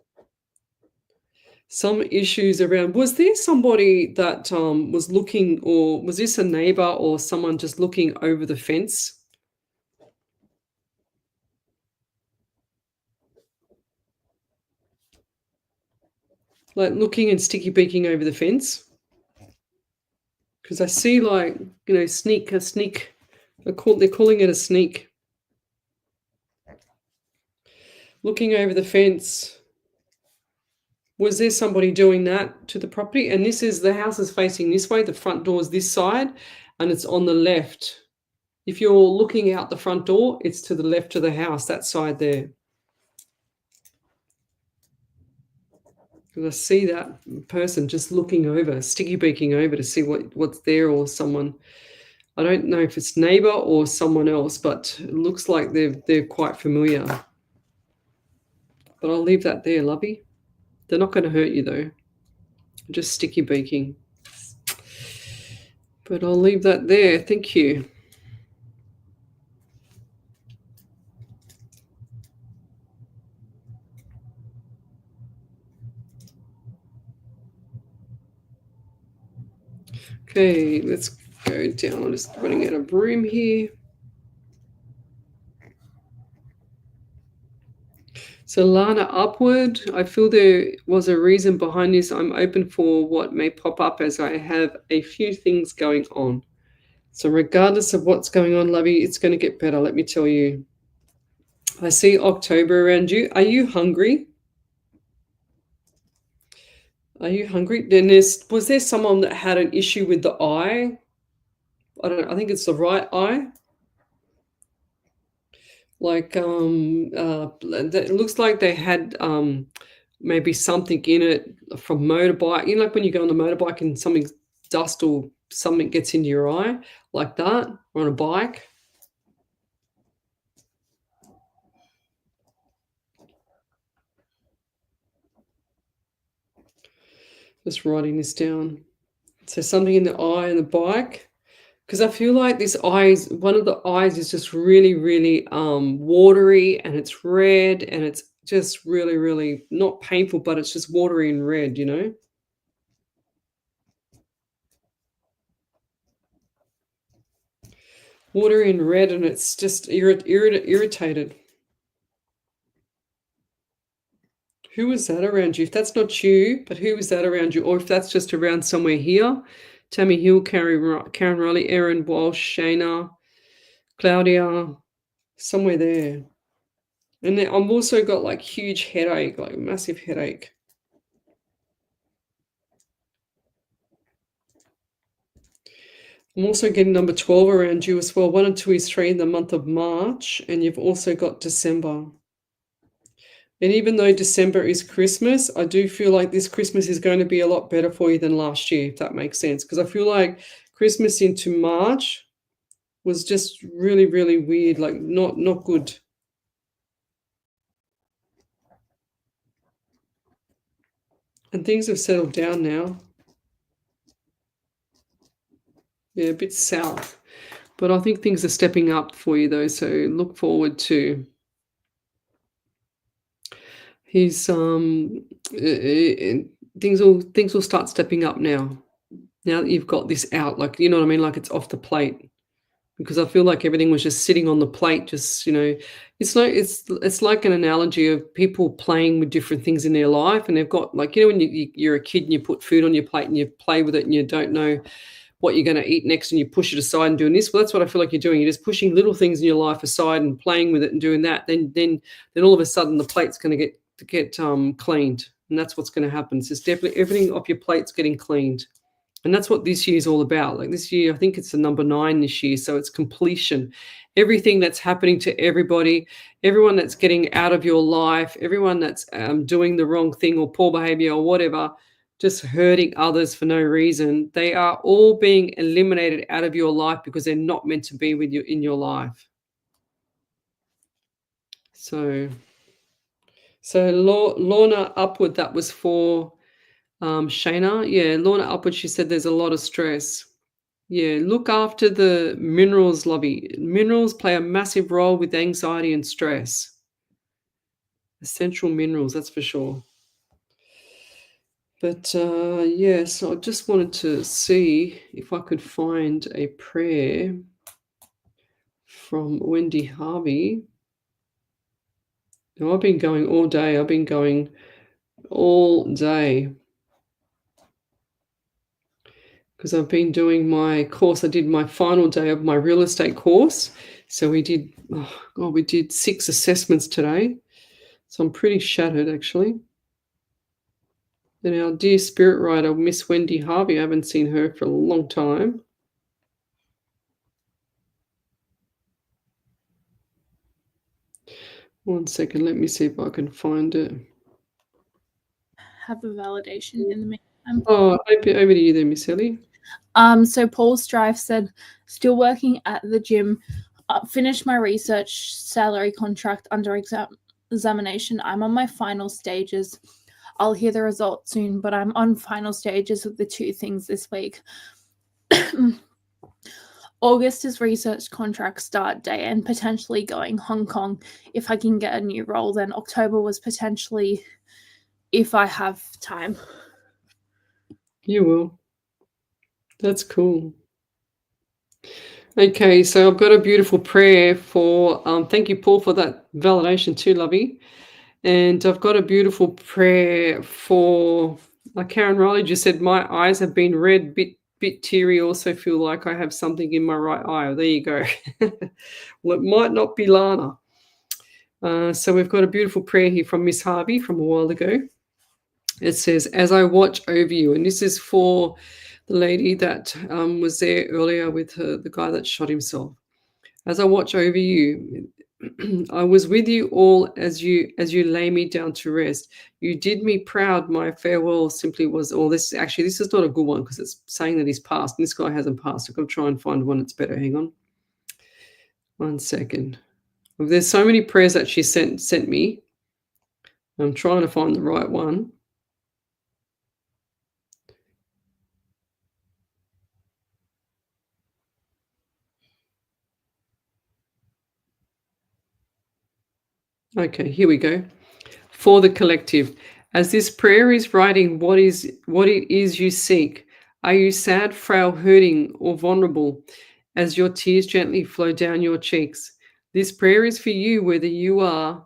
Speaker 1: Some issues around. Was there somebody that was looking, or was this a neighbor or someone just looking over the fence? Like looking and sticky beaking over the fence? Because I see like, a sneak. They're calling it a sneak. Looking over the fence. Was there somebody doing that to the property? And the house is facing this way, the front door is this side, and it's on the left. If you're looking out the front door, it's to the left of the house, that side there. Because I see that person just looking over, sticky beaking over to see what's there, or someone. I don't know if it's neighbor or someone else, but it looks like they're quite familiar. But I'll leave that there, lovey. They're not going to hurt you though. Just sticky beaking. But I'll leave that there. Thank you. Okay, let's go down. I'm just running out of room here. So Lana, upward. I feel there was a reason behind this. I'm open for what may pop up as I have a few things going on. So regardless of what's going on, lovey, it's going to get better, let me tell you. I see October around you. Are you hungry? Are you hungry? Then was there someone that had an issue with the eye? I don't know. I think it's the right eye. Like it looks like they had maybe something in it from motorbike. You know, like when you go on the motorbike and something, dust or something gets into your eye, like that, or on a bike. Just writing this down. So something in the eye and the bike. Because I feel like one of the eyes is just really, really watery, and it's red, and it's just really, really not painful, but it's just watery and red, you know? Watery and red, and it's just irritated. Who is that around you? If that's not you, but who is that around you? Or if that's just around somewhere here. Tammy Hill, Karen Riley, Erin Walsh, Shayna, Claudia, somewhere there. And then I've also got like huge headache, like massive headache. I'm also getting number 12 around you as well. 1 and 2 is 3 in the month of March, and you've also got December. And even though December is Christmas, I do feel like this Christmas is going to be a lot better for you than last year, if that makes sense. Because I feel like Christmas into March was just really, really weird, like not good. And things have settled down now. Yeah, a bit south. But I think things are stepping up for you though, so look forward to things will start stepping up now that you've got this out, like, you know what I mean, like it's off the plate. Because I feel like everything was just sitting on the plate, just, you know, it's like an analogy of people playing with different things in their life, and they've got, like, you know, when you're a kid and you put food on your plate and you play with it and you don't know what you're going to eat next and you push it aside and doing this. Well, that's what I feel like you're doing. You're just pushing little things in your life aside and playing with it and doing that. Then all of a sudden the plate's going to get cleaned. And that's what's going to happen. So it's definitely everything off your plate's getting cleaned. And that's what this year is all about. Like this year, I think it's the number 9 this year. So it's completion. Everything that's happening to everybody, everyone that's getting out of your life, everyone that's doing the wrong thing or poor behavior or whatever, just hurting others for no reason, they are all being eliminated out of your life because they're not meant to be with you in your life. So Lorna Upward, that was for Shayna. Yeah, Lorna Upward, she said there's a lot of stress. Yeah, look after the minerals, Lovey. Minerals play a massive role with anxiety and stress. Essential minerals, that's for sure. But yeah, so I just wanted to see if I could find a prayer from Wendy Harvey. Now, I've been going all day. I've been going all day because I've been doing my course. I did my final day of my real estate course. So we did 6 assessments today. So I'm pretty shattered, actually. And our dear spirit writer, Miss Wendy Harvey, I haven't seen her for a long time. One second, let me see if I can find it.
Speaker 2: Have a validation in the meantime.
Speaker 1: Oh, over to you there, Miss Ellie.
Speaker 2: So Paul Strife said, still working at the gym, finished my research salary contract under examination. I'm on my final stages. I'll hear the results soon, but I'm on final stages with the 2 things this week. August is research contract start day and potentially going Hong Kong if I can get a new role. Then October was potentially if I have time.
Speaker 1: You will. That's cool. Okay, so I've got a beautiful prayer for, thank you, Paul, for that validation too, Lovey. And I've got a beautiful prayer for, like Karen Riley just said, my eyes have been red, bit teary, also feel like I have something in my right eye. There you go. Well, it might not be Lana. So we've got a beautiful prayer here from Miss Harvey from a while ago. It says, as I watch over you, and this is for the lady that was there earlier with the guy that shot himself. As I watch over you, I was with you all as you lay me down to rest. You did me proud. My farewell simply was all. This is not a good one because it's saying that he's passed, and this guy hasn't passed. I've got to try and find one that's better. Hang on. 1 second. There's so many prayers that she sent me. I'm trying to find the right one. Okay, here we go. For the collective, as this prayer is writing what it is you seek. Are you sad, frail, hurting, or vulnerable as your tears gently flow down your cheeks? This prayer is for you, whether you are,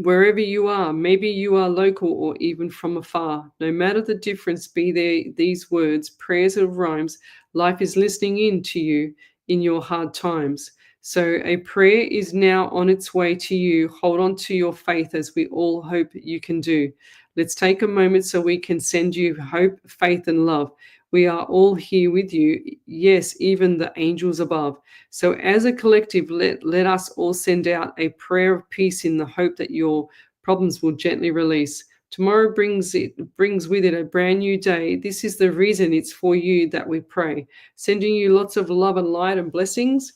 Speaker 1: wherever you are. Maybe you are local or even from afar. No matter the difference, be there these words, prayers of rhymes. Life is listening in to you in your hard times. So a prayer is now on its way to you. Hold on to your faith as we all hope you can do. Let's take a moment so we can send you hope, faith, and love. We are all here with you. Yes, even the angels above. So as a collective, let us all send out a prayer of peace in the hope that your problems will gently release. Tomorrow brings with it a brand new day. This is the reason it's for you that we pray. Sending you lots of love and light and blessings.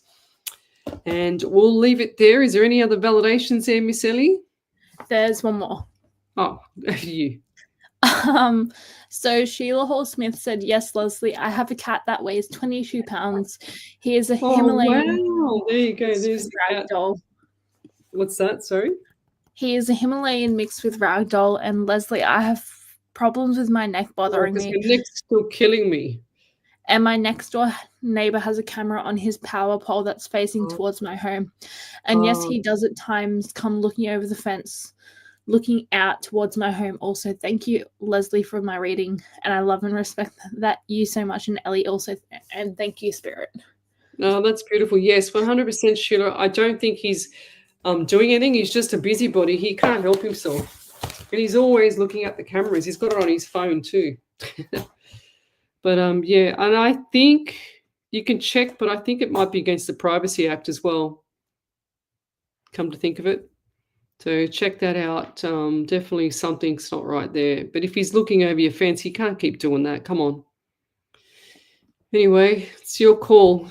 Speaker 1: And we'll leave it there. Is there any other validations there, Miss Ellie?
Speaker 2: There's one more.
Speaker 1: Oh, you.
Speaker 2: So Sheila Hall Smith said, yes, Leslie, I have a cat that weighs 22 pounds. He is a Himalayan.
Speaker 1: Wow, there you go. There's
Speaker 2: ragdoll.
Speaker 1: What's that? Sorry?
Speaker 2: He is a Himalayan mixed with ragdoll. And Leslie, I have problems with my neck bothering me.
Speaker 1: Your neck's still killing me.
Speaker 2: And my next door neighbor has a camera on his power pole that's facing towards my home. And yes, he does at times come looking over the fence looking out towards my home. Also, thank you, Leslie, for my reading, and I love and respect that you so much, and Ellie also, and thank you, Spirit.
Speaker 1: No, that's beautiful. Yes, 100%, Sheila. I don't think he's doing anything. He's just a busybody. He can't help himself, and he's always looking at the cameras. He's got it on his phone too. But yeah, and I think you can check, but I think it might be against the Privacy Act as well. Come to think of it. So check that out. Definitely something's not right there. But if he's looking over your fence, he can't keep doing that. Come on. Anyway, it's your call.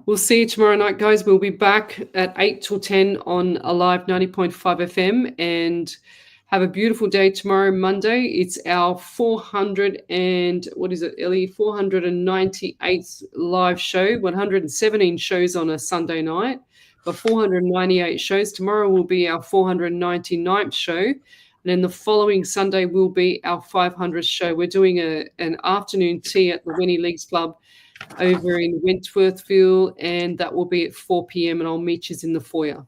Speaker 1: We'll see you tomorrow night, guys. We'll be back at 8 till 10 on Alive 90.5 FM. And have a beautiful day tomorrow, Monday. It's our 400 and, what is it, Ellie? 498th live show, 117 shows on a Sunday night. But 498 shows. Tomorrow will be our 499th show. And then the following Sunday will be our 500th show. We're doing an afternoon tea at the Winnie Leagues Club over in Wentworthville, and that will be at 4 p.m. and I'll meet you in the foyer.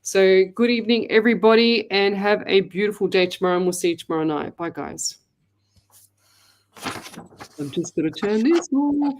Speaker 1: So good evening, everybody, and have a beautiful day tomorrow, and we'll see you tomorrow night. Bye, guys. I'm just going to turn this off.